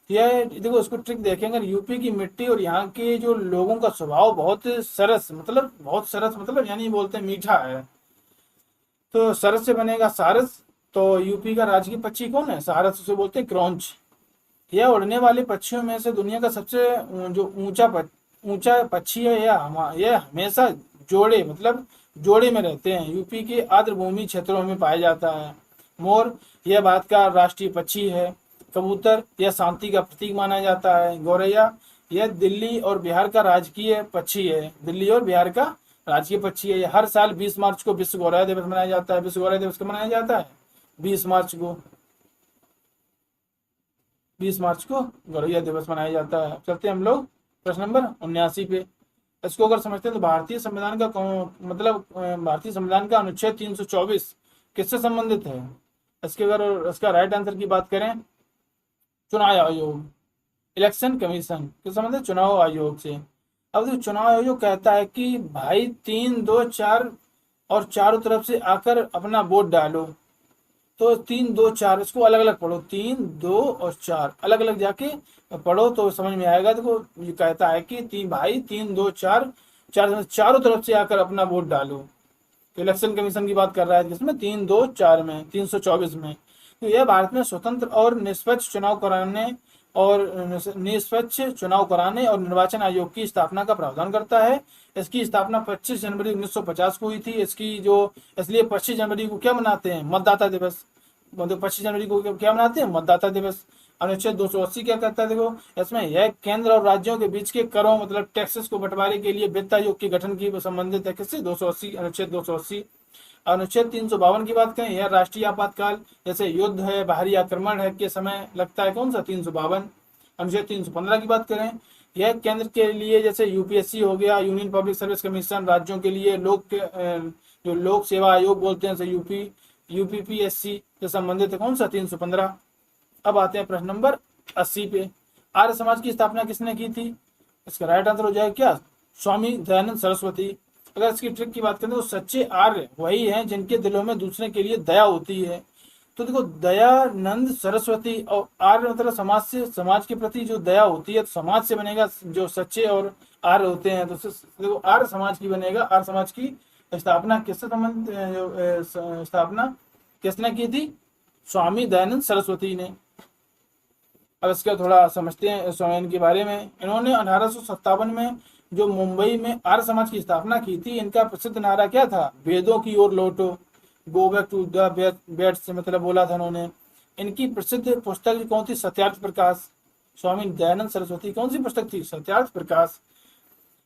यह देखो, इसको ट्रिक देखेंगे, यूपी की मिट्टी और यहाँ के जो लोगों का स्वभाव बहुत सरस मतलब यानी बोलते हैं मीठा है, तो सरस से बनेगा सारस। तो यूपी का राजकीय पक्षी कौन है? सारस, उसे बोलते हैं क्रॉन्च। यह उड़ने वाले पक्षियों में से दुनिया का सबसे जो ऊंचा पक्षी है। यह हमेशा जोड़े में रहते हैं। यूपी के आर्द्रभूमि क्षेत्रों में पाया जाता है। मोर, यह भारत का राष्ट्रीय पक्षी है। कबूतर, यह शांति का प्रतीक माना जाता है। गौरैया, यह दिल्ली और बिहार का राजकीय पक्षी है। यह हर साल 20 मार्च को विश्व गौरैया दिवस मनाया जाता है। विश्व गौरैया दिवस कब मनाया जाता है? 20 मार्च को। 20 मार्च को गौरैया दिवस मनाया जाता है। चलते हैं हम लोग प्रश्न नंबर 79 पे। इसको अगर समझते हैं तो भारतीय संविधान का भारतीय संविधान का अनुच्छेद 324 किससे संबंधित है? इसका राइट आंसर की बात करें, चुनाव आयोग, इलेक्शन कमीशन किस संबंधित? चुनाव आयोग से। अब देखो, चुनाव आयोग कहता है कि भाई 3, 2, 4 और चारों तरफ से आकर अपना वोट डालो। तो 3, 2, 4 इसको अलग अलग पढ़ो, 3, 2 और 4 अलग अलग जाके पढ़ो तो समझ में आएगा। देखो, ये कहता है कि 3, 2, 4 चारों तरफ से आकर अपना वोट डालो। तो इलेक्शन कमीशन की बात कर रहा है जिसमें 324 में 324 में। तो यह भारत में स्वतंत्र और निष्पक्ष चुनाव कराने और निर्वाचन आयोग की स्थापना का प्रावधान करता है। इसकी स्थापना 25 जनवरी 1950 को हुई थी। इसकी जो इसलिए 25 जनवरी को क्या मनाते हैं, मतदाता दिवस। मतलब 25 जनवरी को क्या मनाते हैं, मतदाता दिवस। अनुच्छेद 280 क्या कहता है, देखो इसमें यह केंद्र और राज्यों के बीच के करों मतलब टैक्सेस को बंटवारे के लिए वित्त आयोग के गठन की संबंधित है, किससे, 280, अनुच्छेद 280। अनुच्छेद 352 की बात करें, यह राष्ट्रीय आपातकाल जैसे युद्ध है, बाहरी आक्रमण है के समय लगता है, कौन सा, 352। अनुच्छेद 315 की बात करें, यह केंद्र के लिए जैसे यूपीएससी हो गया, यूनियन पब्लिक सर्विस कमीशन, राज्यों के लिए जो लोक सेवा आयोग बोलते हैं यूपीपीएससी से संबंधित है, कौन सा, 315। अब आते हैं प्रश्न नंबर 80 पे। आर्य समाज की स्थापना किसने की थी, इसका राइट आंसर हो जाएगा क्या, स्वामी दयानंद सरस्वती। अगर इसकी ट्रिक की बात करें तो सच्चे आर्य वही हैं जिनके दिलों में दूसरे के लिए दया होती है। तो देखो दयानंद सरस्वती और आर्य मतलब समाज के प्रति जो दया होती है, तो समाज से बनेगा जो सच्चे और आर्य होते हैं। तो देखो आर्य समाज की बनेगा। आर्य समाज की स्थापना किससे संबंध स्थापना किसने की थी, स्वामी दयानंद सरस्वती ने। अब इसका थोड़ा समझते हैं स्वामी के बारे में। इन्होंने 1857 में जो मुंबई में आर्य समाज की स्थापना की थी, इनका प्रसिद्ध नारा क्या था, वेदों की ओर लौटो, go back to the Vedas से मतलब बोला था इन्होंने। इनकी प्रसिद्ध पुस्तक कौन थी, सत्यार्थ प्रकाश। स्वामी दयानंद सरस्वती कौन सी पुस्तक थी, सत्यार्थ प्रकाश।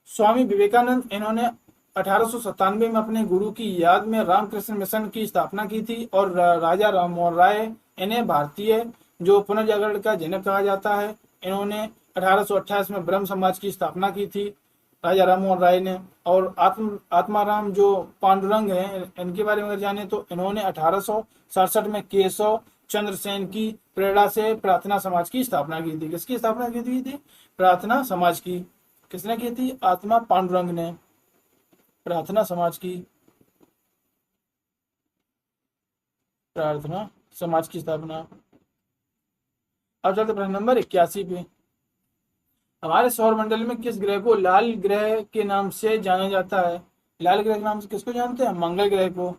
स्वामी विवेकानंद, इन्होंने 1897 में अपने गुरु की याद में रामकृष्ण मिशन की स्थापना की थी और राजा राममोहन राय इन्हें भारतीय जो पुनर्जागरण का जनक कहा जाता है। इन्होंने 1828 में ब्रह्म समाज की स्थापना की थी राजा राममोहन राय ने। और आत्माराम जो पांडुरंग हैं, इनके बारे में अगर जाने तो इन्होंने 1867 में केशव चंद्र सेन की प्रेरणा से प्रार्थना समाज की स्थापना की थी। किसकी स्थापना की थी, प्रार्थना समाज की। किसने की थी, आत्मा पांडुरंग ने प्रार्थना समाज की, प्रार्थना समाज की स्थापना। अब चलते प्रश्न नंबर 81 पे। हमारे सौर मंडल में किस ग्रह को लाल ग्रह के नाम से जाना जाता है, लाल ग्रह के नाम से किसको जानते हैं, मंगल ग्रह को।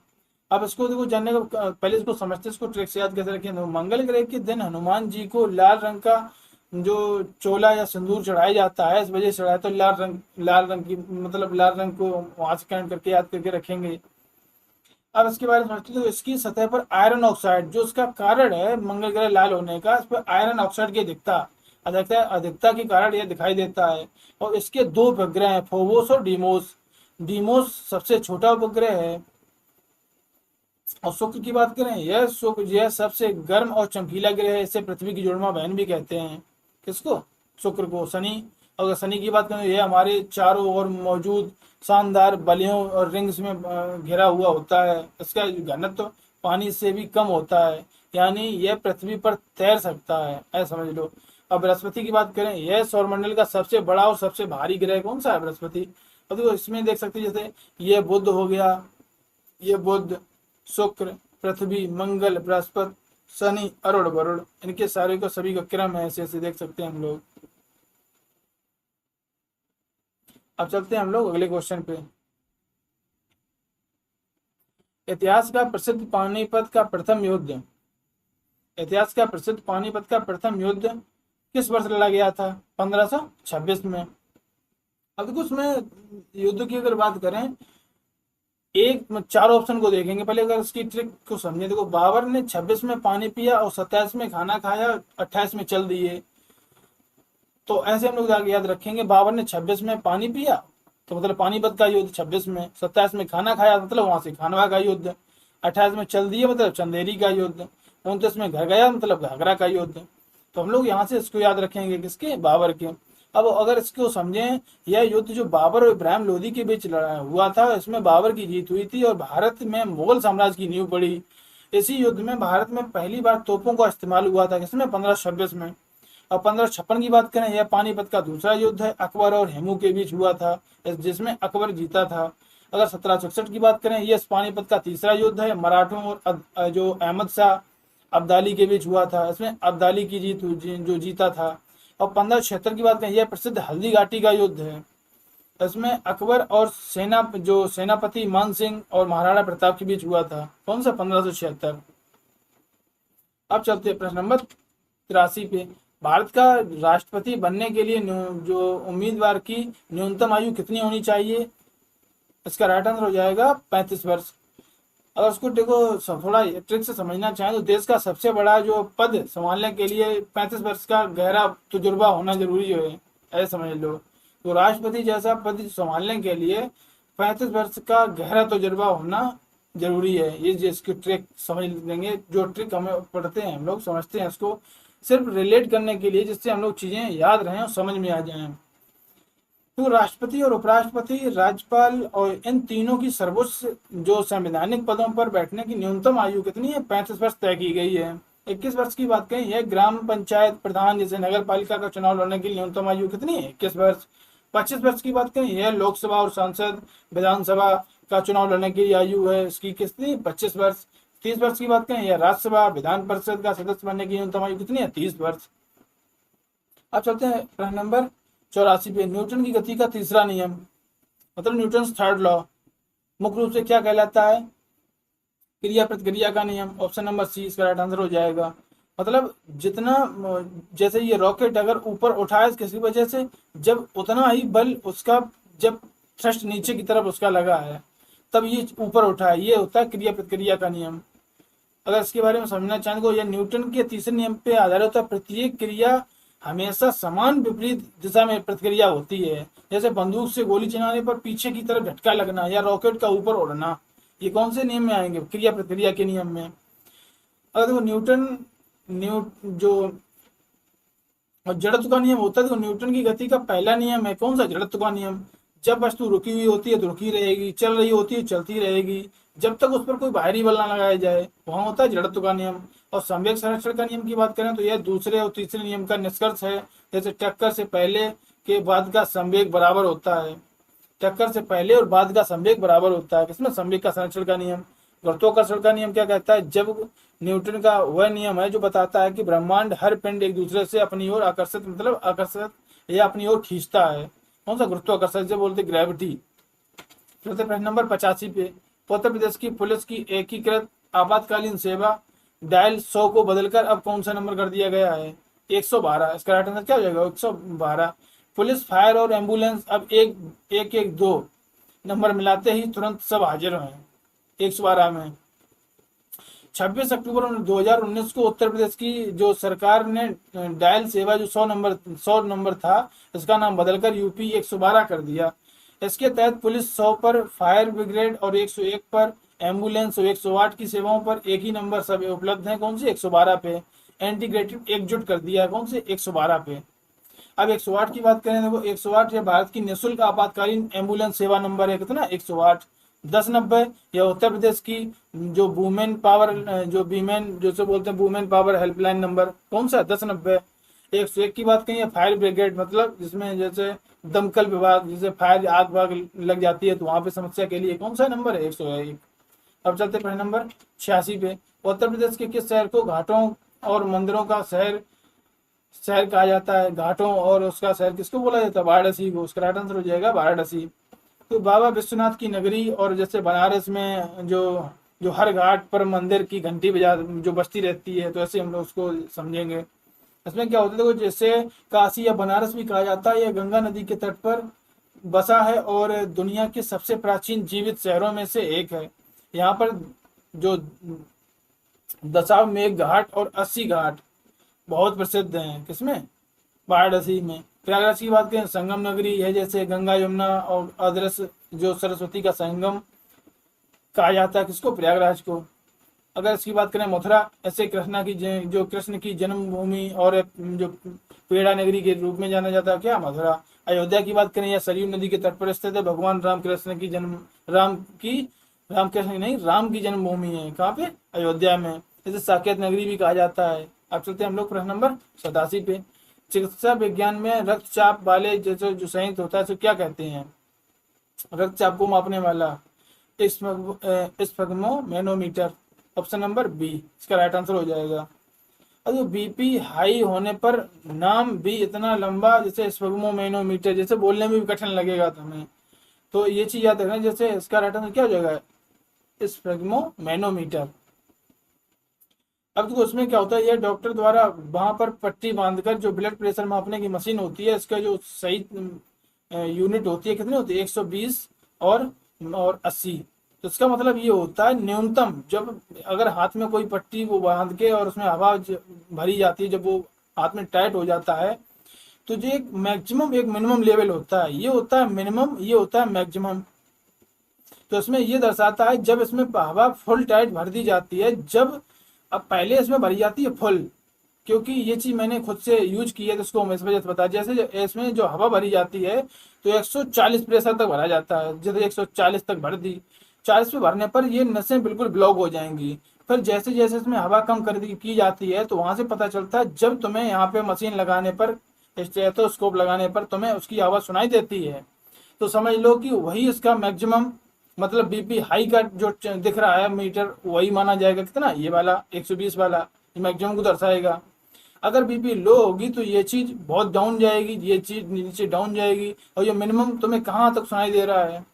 अब इसको देखो जानने का पहले इसको समझते, इसको ट्रिक से याद कैसे रखें। तो मंगल ग्रह के दिन हनुमान जी को लाल रंग का जो चोला या सिंदूर चढ़ाया जाता है, इस वजह से चढ़ाया, तो लाल रंग की मतलब लाल रंग को वहां से काउंट करके याद करके रखेंगे। अब इसके बारे में समझते हैं। तो इसकी सतह पर आयरन ऑक्साइड जो इसका कारण है मंगल ग्रह लाल होने का, इस पर आयरन ऑक्साइड की अधिकता के कारण यह दिखाई देता है। और इसके दो उपग्रह हैं, फोबोस और डीमोस। डीमोस सबसे छोटा उपग्रह है। और शुक्र की बात करें, यह सबसे गर्म और चमकीला ग्रह है। इसे पृथ्वी की जुड़वा बहन भी कहते हैं। किसको, शुक्र को। शनि, अगर शनि की बात करें, यह हमारे चारों ओर मौजूद शानदार बलियों और रिंग्स में घिरा हुआ होता है। इसका घनत्व पानी से भी कम होता है, यानी यह पृथ्वी पर तैर सकता है, ऐसा समझ लो। अब बृहस्पति की बात करें, यह सौरमंडल का सबसे बड़ा और सबसे भारी ग्रह कौन सा है, बृहस्पति। अब देखो इसमें देख सकते हैं, जैसे यह बुध हो गया, ये बुध, शुक्र, पृथ्वी, मंगल, बृहस्पति, शनि, अरुण, वरुण, इनके सारे को सभी का क्रम है, ऐसे ऐसे देख सकते हैं हम लोग। अब चलते हैं हम लोग अगले क्वेश्चन पे। इतिहास का प्रसिद्ध पानीपत का प्रथम युद्ध, इतिहास का प्रसिद्ध पानीपत का प्रथम युद्ध किस वर्ष लड़ा गया था, 1526 में। अब देखो उसमें युद्ध की अगर बात करें, एक चार ऑप्शन को देखेंगे पहले, अगर इसकी ट्रिक को समझे। देखो बाबर ने 26 में पानी पिया और 27 में खाना खाया, 28 में चल दिए। तो ऐसे हम लोग याद रखेंगे, बाबर ने 26 में पानी पिया तो मतलब पानीपत का युद्ध 26 में, 27 में खाना खाया मतलब वहां से खानवा का युद्ध, 28 में चल दिए मतलब चंदेरी का युद्ध, 29 में घर गया मतलब घाघरा का युद्ध। तो हम लोग यहाँ से इसको याद रखेंगे, किसके, बाबर के। अब अगर इसको समझें, यह युद्ध जो बाबर और इब्राहिम लोदी के बीच हुआ था, इसमें बाबर की जीत हुई थी और भारत में मुगल साम्राज्य की नींव पड़ी। इसी युद्ध में भारत में पहली बार तोपों का इस्तेमाल हुआ था, किसमें, 1526 में। और 1556 की बात करें, यह पानीपत का दूसरा युद्ध है, अकबर और हेमू के बीच हुआ था, जिसमें अकबर जीता था। अगर 1764 की बात करें, यह पानीपत का तीसरा युद्ध है, मराठों और जो अहमद शाह अब्दाली के बीच हुआ था, इसमें अब्दाली की जो जीता था। और 1576 की बात करें, यह प्रसिद्ध हल्दी घाटी का युद्ध है। इसमें अकबर और सेनापति मान सिंह और महाराणा प्रताप के बीच हुआ था। कौन सा? 1576। अब चलते हैं प्रश्न नंबर 83 पे। भारत का राष्ट्रपति बनने के लिए जो उम्मीदवार की न्यूनतम आयु कितनी होनी चाहिए? इसका राइट आंसर हो जाएगा 35 वर्ष। अगर उसको देखो थोड़ा ट्रिक से समझना चाहें तो देश का सबसे बड़ा जो पद संभालने के लिए 35 वर्ष का गहरा तजुर्बा होना जरूरी है, ऐसे समझ लो। तो राष्ट्रपति जैसा पद संभालने के लिए 35 वर्ष का गहरा तजुर्बा होना जरूरी है। ये जिसकी ट्रिक समझ लेंगे, जो ट्रिक हमें पढ़ते हैं हम लोग समझते हैं इसको सिर्फ रिलेट करने के लिए, जिससे हम लोग चीजें याद रहें और समझ में आ जाएं। तो राष्ट्रपति और उपराष्ट्रपति, राज्यपाल और इन तीनों की सर्वोच्च जो संवैधानिक पदों पर बैठने की न्यूनतम आयु कितनी है? 35 वर्ष तय की गई है। 21 वर्ष की बात करें, यह ग्राम पंचायत प्रधान जैसे नगर पालिका का चुनाव लड़ने की न्यूनतम आयु कितनी है? 21 वर्ष। 25 वर्ष की बात करें, यह लोकसभा और सांसद विधानसभा का चुनाव लड़ने की आयु है, इसकी कितनी? 25 वर्ष। 30 वर्ष की बात करें, यह राज्यसभा विधान परिषद का सदस्य बनने की न्यूनतम आयु कितनी है? 30 वर्ष। अब चलते हैं प्रश्न नंबर 84 पे। न्यूटन की गति का तीसरा नियम, मतलब न्यूटन थर्ड लॉ, मुख्य रूप से क्या कहलाता है? क्रिया प्रतिक्रिया का नियम। ऑप्शन नंबर सी इसका राइट आंसर हो जाएगा। मतलब जितना जैसे ये रॉकेट अगर ऊपर उठाए किसी वजह से, जब उतना ही बल उसका, जब थ्रस्ट नीचे की तरफ उसका लगा है तब ये ऊपर उठा है, ये होता है क्रिया प्रतिक्रिया का नियम। अगर इसके बारे में समझना चाहें तो यह न्यूटन के तीसरे नियम पे आधारित होता है। प्रत्येक क्रिया हमेशा समान विपरीत दिशा में प्रतिक्रिया होती है। जैसे बंदूक से गोली चलाने पर पीछे की तरफ झटका लगना या रॉकेट का ऊपर उड़ना, ये कौन से नियम में आएंगे? क्रिया प्रतिक्रिया के नियम में। अगर देखो जो जड़त्व का नियम होता है, तो न्यूटन की गति का पहला नियम है कौन सा? जड़त्व का नियम। जब वस्तु रुकी हुई होती है तो रुकी रहेगी, चल रही होती है चलती रहेगी, जब तक उस पर कोई बाहरी बल ना लगाया जाए, वहां होता है जड़त्व का नियम। और संवेग संरक्षण का नियम की बात करें तो यह दूसरे और तीसरे नियम का निष्कर्ष है। जैसे टक्कर से पहले के बाद का संवेग बराबर होता है, टक्कर से पहले और बाद का संवेग बराबर होता है किसमें? संवेग का संरक्षण का नियम। गुरुत्वाकर्षण का नियम क्या कहता है? जब न्यूटन का वह नियम है जो बताता है कि ब्रह्मांड हर पिंड एक दूसरे से अपनी ओर आकर्षित, मतलब आकर्षित या अपनी ओर खींचता है। कौन सा? गुरुत्वाकर्षण से बोलते ग्रेविटी। चलते प्रश्न नंबर 85 पे। उत्तर प्रदेश की पुलिस की एकीकृत आपातकालीन सेवा डायल 100 को बदलकर अब कौन सा नंबर कर दिया गया है? 112। इसका राइट आंसर क्या हो जाएगा? 112। पुलिस, फायर और एम्बुलेंस अब 112 नंबर मिलाते ही तुरंत सब हाजिर हैं 112 में। 26 अक्टूबर 2019 को उत्तर प्रदेश की जो सरकार ने डायल सेवा जो 100 नंबर था, इसका नाम बदलकर यूपी 112 कर दिया। इसके तहत पुलिस 100 पर, फायर ब्रिगेड और 101 पर, एम्बुलेंस और 108 की सेवाओं पर एक ही नंबर सब उपलब्ध है। कौन से? 112 पे। इंटीग्रेटेड एकजुट कर दिया है कौन से? 112 पे। अब 108 की बात करें, देखो 108 यह भारत की निःशुल्क आपातकालीन एम्बुलेंस सेवा नंबर है। कितना? 108। 1090 यह उत्तर प्रदेश की जो वुमेन पावर, जो वीमेन जैसे बोलते हैं वुमेन पावर हेल्पलाइन नंबर। कौन सा? 1090। 101 की बात करें, फायर ब्रिगेड, मतलब जिसमें जैसे दमकल विभाग, जैसे फायर आग वाग लग जाती है तो वहां पे समस्या के लिए कौन सा नंबर है? 101। अब चलते प्रश्न नंबर 86 पे। उत्तर प्रदेश के किस शहर को घाटों और मंदिरों का शहर शहर कहा जाता है? घाटों और उसका शहर किसको बोला जाता है? वाराणसी को। उसका राइट आंसर हो जाएगा वाराणसी। तो बाबा विश्वनाथ की नगरी और जैसे बनारस में जो जो हर घाट पर मंदिर की घंटी बजा जो बजती रहती है, तो ऐसे हम लोग उसको समझेंगे। इसमें क्या होता है, देखो जैसे काशी या बनारस भी कहा जाता है, यह गंगा नदी के तट पर बसा है और दुनिया के सबसे प्राचीन जीवित शहरों में से एक है। यहाँ पर जो दशाश्वमेध घाट और 80 घाट बहुत प्रसिद्ध हैं। किसमें? वाराणसी में। प्रयागराज की बात करें, संगम नगरी है, जैसे गंगा यमुना और अदृश्य जो सरस्वती का संगम कहा जाता है किसको? प्रयागराज को। अगर इसकी बात करें मथुरा, ऐसे जो कृष्ण की जन्मभूमि और जो पेड़ा नगरी के रूप में जाना जाता है, क्या? मथुरा। अयोध्या की बात करें, यह सरयू नदी के तट पर स्थित है। भगवान रामकृष्ण की राम की जन्मभूमि है। कहाँ पे? अयोध्या में। इसे साकेत नगरी भी कहा जाता है। अब चलते हैं हम लोग प्रश्न नंबर 87 पे। चिकित्सा विज्ञान में रक्तचाप वाले जैसे जो संयंत्र होता है तो क्या कहते हैं? रक्तचाप को मापने वाला स्फेग्मोमेनोमीटर। ऑप्शन नंबर बी इसका राइट आंसर हो जाएगा। अब तो बीपी हाई होने पर नाम भी इतना लंबा, जैसे स्फेग्मोमेनोमीटर, जैसे बोलने में भी कठिन लगेगा तुम्हें, तो ये चीज याद रखना। जैसे इसका राइट आंसर क्या हो जाएगा, स्फेग्मोमेनोमीटर। अब देखो उसमें क्या होता है, ये डॉक्टर द्वारा वहां पर पट्टी बांधकर जो ब्लड प्रेशर मापने की मशीन होती है, इसका जो सही यूनिट होती है, कितनी होती है, 120 और 80। तो इसका मतलब ये होता है न्यूनतम, जब अगर हाथ में कोई पट्टी वो बांध के और उसमें हवा भरी जाती है, जब वो हाथ में टाइट हो जाता है, तो जो एक मैक्सिमम एक मिनिमम लेवल होता है, ये होता है मिनिमम, ये होता है मैक्सिमम। तो इसमें ये दर्शाता है जब इसमें हवा फुल टाइट भर दी जाती है, जब अब पहले इसमें भरी जाती है फुल, क्योंकि ये चीज मैंने खुद से यूज की है, तो उसको मैं इस वजह से बता, जैसे इसमें जो हवा भरी जाती है तो 140 प्रेशर तक भरा जाता है, जैसे 140 तक भर दी, 40 पे भरने पर ये नसें बिल्कुल ब्लॉक हो जाएंगी। फिर जैसे जैसे इसमें हवा कम कर दी की जाती है, तो वहां से पता चलता है, जब तुम्हें यहाँ पे मशीन लगाने पर, स्टेथोस्कोप लगाने पर तुम्हें उसकी आवाज सुनाई देती है, तो समझ लो कि वही इसका मैक्सिमम, मतलब बीपी हाई का जो दिख रहा है मीटर, वही माना जाएगा, कितना, ये वाला 120 वाला, ये मैक्सिमम को दर्शाएगा। अगर बीपी लो होगी तो ये चीज बहुत डाउन जाएगी, ये चीज नीचे डाउन जाएगी, और ये मिनिमम तुम्हें कहाँ तक सुनाई दे रहा है,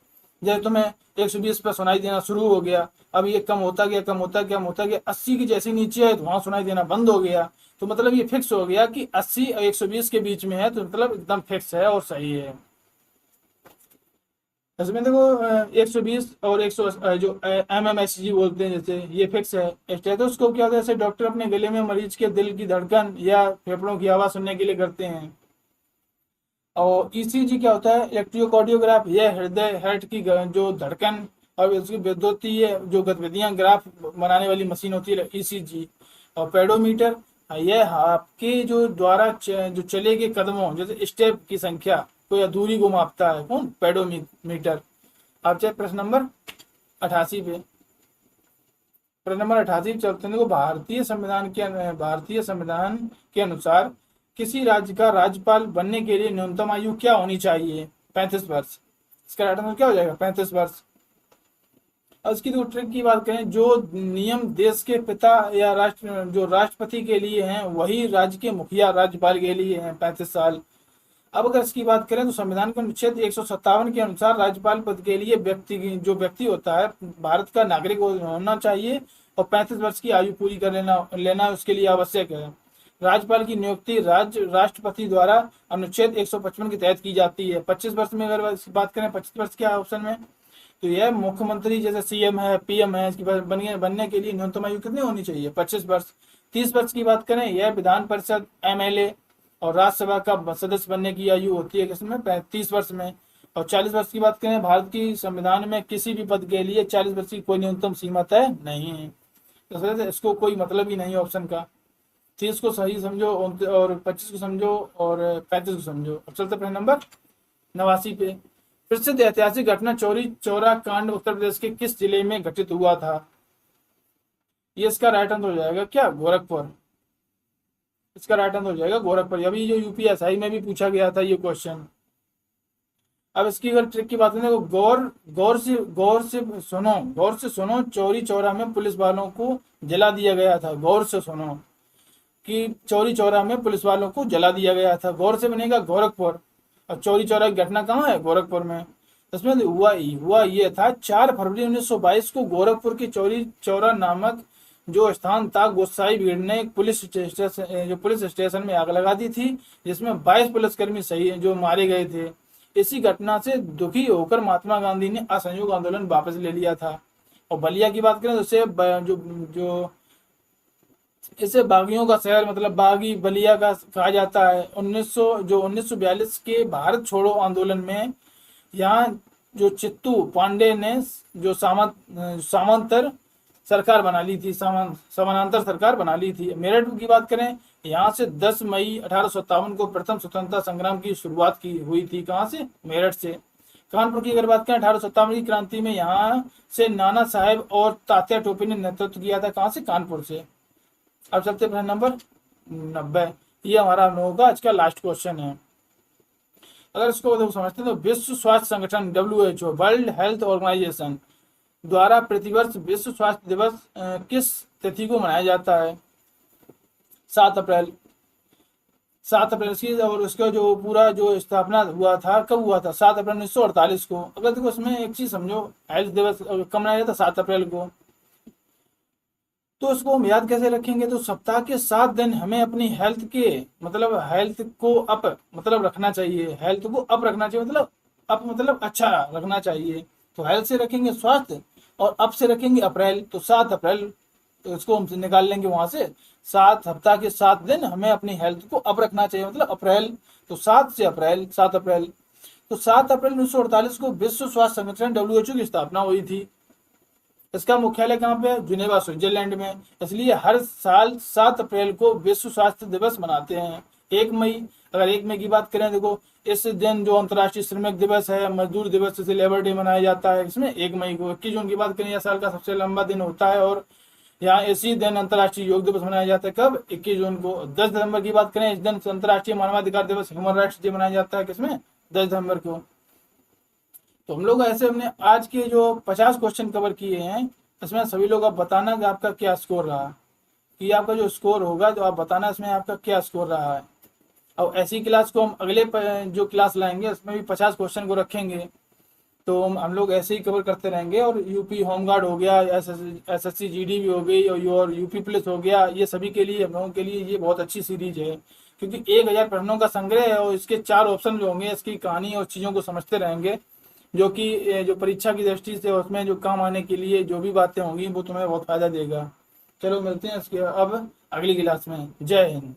जैसे तुम्हें 120 पर सुनाई देना शुरू हो गया, अब ये कम होता गया, कम होता गया, कम होता गया, 80 की जैसे नीचे है तो वहां सुनाई देना बंद हो गया। तो मतलब ये फिक्स हो गया कि 80 और 120 के बीच में है, तो मतलब एकदम फिक्स है और सही है। इसमें देखो 120 और 100 जो MMHg बोलते हैं, जैसे ये फिक्स है। स्टेथोस्कोप क्या होता है, जैसे डॉक्टर अपने गले में मरीज के दिल की धड़कन या फेफड़ों की आवाज सुनने के लिए करते हैं। और ECG क्या होता है, इलेक्ट्रोकार्डियोग्राफ, यह हृदय हार्ट की जो धड़कन और उसकी विद्युतीय जो गतिविधियां ग्राफ बनाने वाली मशीन होती है, ECG। और पेडोमीटर, यह आपके जो द्वारा जो चले गए कदमों, जैसे स्टेप की संख्या, कोई दूरी को मापता है, कौन, पेडोमीटर। आप चाहे प्रश्न नंबर 88 पे, प्रश्न नंबर 88 चलते हैं। देखो भारतीय संविधान के अनुसार किसी राज्य का राज्यपाल बनने के लिए न्यूनतम आयु क्या होनी चाहिए, 35 वर्ष। इसका राइट आंसर क्या हो जाएगा, 35 वर्ष। और उसकी तो ट्रिक की बात करें, जो नियम देश के पिता या जो राष्ट्रपति के लिए हैं, वही राज्य के मुखिया राज्यपाल के लिए हैं, 35 साल। अब अगर इसकी बात करें तो संविधान के अनुच्छेद 157 के अनुसार राज्यपाल पद के लिए व्यक्ति होता है, भारत का नागरिक होना चाहिए, और 35 वर्ष की आयु पूरी कर लेना उसके लिए आवश्यक है। राज्यपाल की नियुक्ति राष्ट्रपति द्वारा अनुच्छेद 155 के तहत की जाती है। 25 वर्ष में अगर इसकी बात करें, 25 वर्ष के ऑप्शन में, तो यह मुख्यमंत्री जैसे CM है, PM है, इसकी बनने के लिए न्यूनतम आयु कितनी होनी चाहिए, 25 वर्ष। 30 वर्ष की बात करें, यह विधान परिषद, MLA और राज्यसभा का सदस्य बनने की आयु होती है किसमें, 30 वर्ष में। और 40 वर्ष की बात करें, भारत की संविधान में किसी भी पद के लिए 40 वर्ष की कोई न्यूनतम सीमा तय नहीं है, इस वजह से इसको कोई मतलब ही नहीं है ऑप्शन का। 30 को सही समझो और 25 को समझो और 35 को समझो। अब चलते प्रश्न नंबर 89 पे। प्रसिद्ध ऐतिहासिक घटना चौरी चौरा कांड उत्तर प्रदेश के किस जिले में घटित हुआ था, ये इसका राइट आंसर हो जाएगा क्या, गोरखपुर। इसका राइट आंसर हो जाएगा गोरखपुर। अभी जो UPSI में भी पूछा गया था ये क्वेश्चन। अब इसकी अगर ट्रिक की बात करें तो गौर से सुनो, चौरी चौरा में पुलिस वालों को जला दिया गया था, गौर से सुनो कि चौरी चौरा में पुलिस वालों को जला दिया गया था, गौर से बनेगा गोरखपुर। और चौरी चौरा की घटना कहाँ है, गोरखपुर में। इसमें हुआ ये था, 4 फरवरी 1922 को गोरखपुर के चौरी चौरा नामक जो स्थान था, गोसाई भीड़ ने पुलिस स्टेशन में आग लगा दी थी, जिसमें 22 पुलिसकर्मी सही जो मारे गए थे। इसी घटना से दुखी होकर महात्मा गांधी ने असहयोग आंदोलन वापस ले लिया था। और बलिया की बात करें तो इसे बागियों का शहर, मतलब बागी बलिया का कहा जाता है। 1942 के भारत छोड़ो आंदोलन में यहाँ जो चित्तू पांडे ने जो सामंतर सरकार बना ली थी, समानांतर सरकार बना ली थी। मेरठ की बात करें, यहाँ से 10 मई 1857 को प्रथम स्वतंत्रता संग्राम की शुरुआत की हुई थी, कहाँ से, मेरठ से। कानपुर की अगर बात करें, 1857 की क्रांति में यहाँ से नाना साहेब और तात्या टोपे ने नेतृत्व किया था, कहाँ से, कानपुर से। अब चलते प्रश्न नंबर 90। ये हमारा हम लोगों का आज का लास्ट क्वेश्चन है। अगर इसको समझते हैं तो विश्व स्वास्थ्य संगठन WHO, वर्ल्ड हेल्थ ऑर्गेनाइजेशन द्वारा प्रतिवर्ष विश्व स्वास्थ्य दिवस किस तिथि को मनाया जाता है। 7 अप्रैल, 7 अप्रैल की। और उसका जो पूरा जो स्थापना हुआ था, कब हुआ था? 7 अप्रैल 1948 को। अगर देखो इसमें एक चीज समझो, हेल्थ दिवस कब मनाया जाता? 7 अप्रैल को। तो इसको हम याद कैसे रखेंगे? तो सप्ताह के 7 दिन हमें अपनी हेल्थ के, मतलब हेल्थ को अप मतलब रखना चाहिए, हेल्थ को अप रखना चाहिए, मतलब अप मतलब अच्छा रखना चाहिए। तो हेल्थ से रखेंगे स्वास्थ्य, और अप से रखेंगे अप्रैल, तो 7 अप्रैल। तो इसको हम निकाल लेंगे वहां से। सात सप्ताह के 7 दिन हमें अपनी हेल्थ को अप रखना चाहिए, मतलब अप्रैल। तो 7 से अप्रैल, 7 अप्रैल। तो 7 अप्रैल 1948 को विश्व स्वास्थ्य संगठन WHO की स्थापना हुई थी। इसका मुख्यालय कहाँ पे है? जिनेवा, स्विट्जरलैंड में। इसलिए हर साल 7 अप्रैल को विश्व स्वास्थ्य दिवस मनाते हैं। 1 मई, अगर 1 मई की बात करें, देखो इस दिन जो अंतर्राष्ट्रीय श्रमिक दिवस है, मजदूर दिवस जैसे लेबर डे मनाया जाता है, इसमें 1 मई को। 21 जून की बात करें, यह साल का सबसे लंबा दिन होता है। और यहाँ इसी दिन अंतर्राष्ट्रीय योग दिवस मनाया जाता है, कब? 21 जून को। 10 दिसंबर की बात करें, इस दिन अंतर्राष्ट्रीय मानवाधिकार दिवस, ह्यूमन राइट्स डे मनाया जाता है, किसमें? 10 दिसंबर को। तो हम लोग ऐसे हमने आज के जो 50 क्वेश्चन कवर किए हैं, इसमें सभी लोग आप बताना कि आपका क्या स्कोर रहा, कि आपका जो स्कोर होगा तो आप बताना इसमें आपका क्या स्कोर रहा है। और ऐसी क्लास को हम अगले जो क्लास लाएंगे उसमें भी 50 क्वेश्चन को रखेंगे। तो हम लोग ऐसे ही कवर करते रहेंगे। और यूपी होमगार्ड हो गया, SSC GD भी हो गई, और यूपी पुलिस हो गया, ये सभी के लिए, हम लोगों के लिए ये बहुत अच्छी सीरीज है। क्योंकि 1000 प्रश्नों का संग्रह है, और इसके 4 ऑप्शन जो होंगे, इसकी कहानी और चीज़ों को समझते रहेंगे, जो कि जो परीक्षा की दृष्टि से उसमें जो काम आने के लिए जो भी बातें होंगी वो तुम्हें बहुत फायदा देगा। चलो मिलते हैं इसके अब अगली क्लास में। जय हिंद।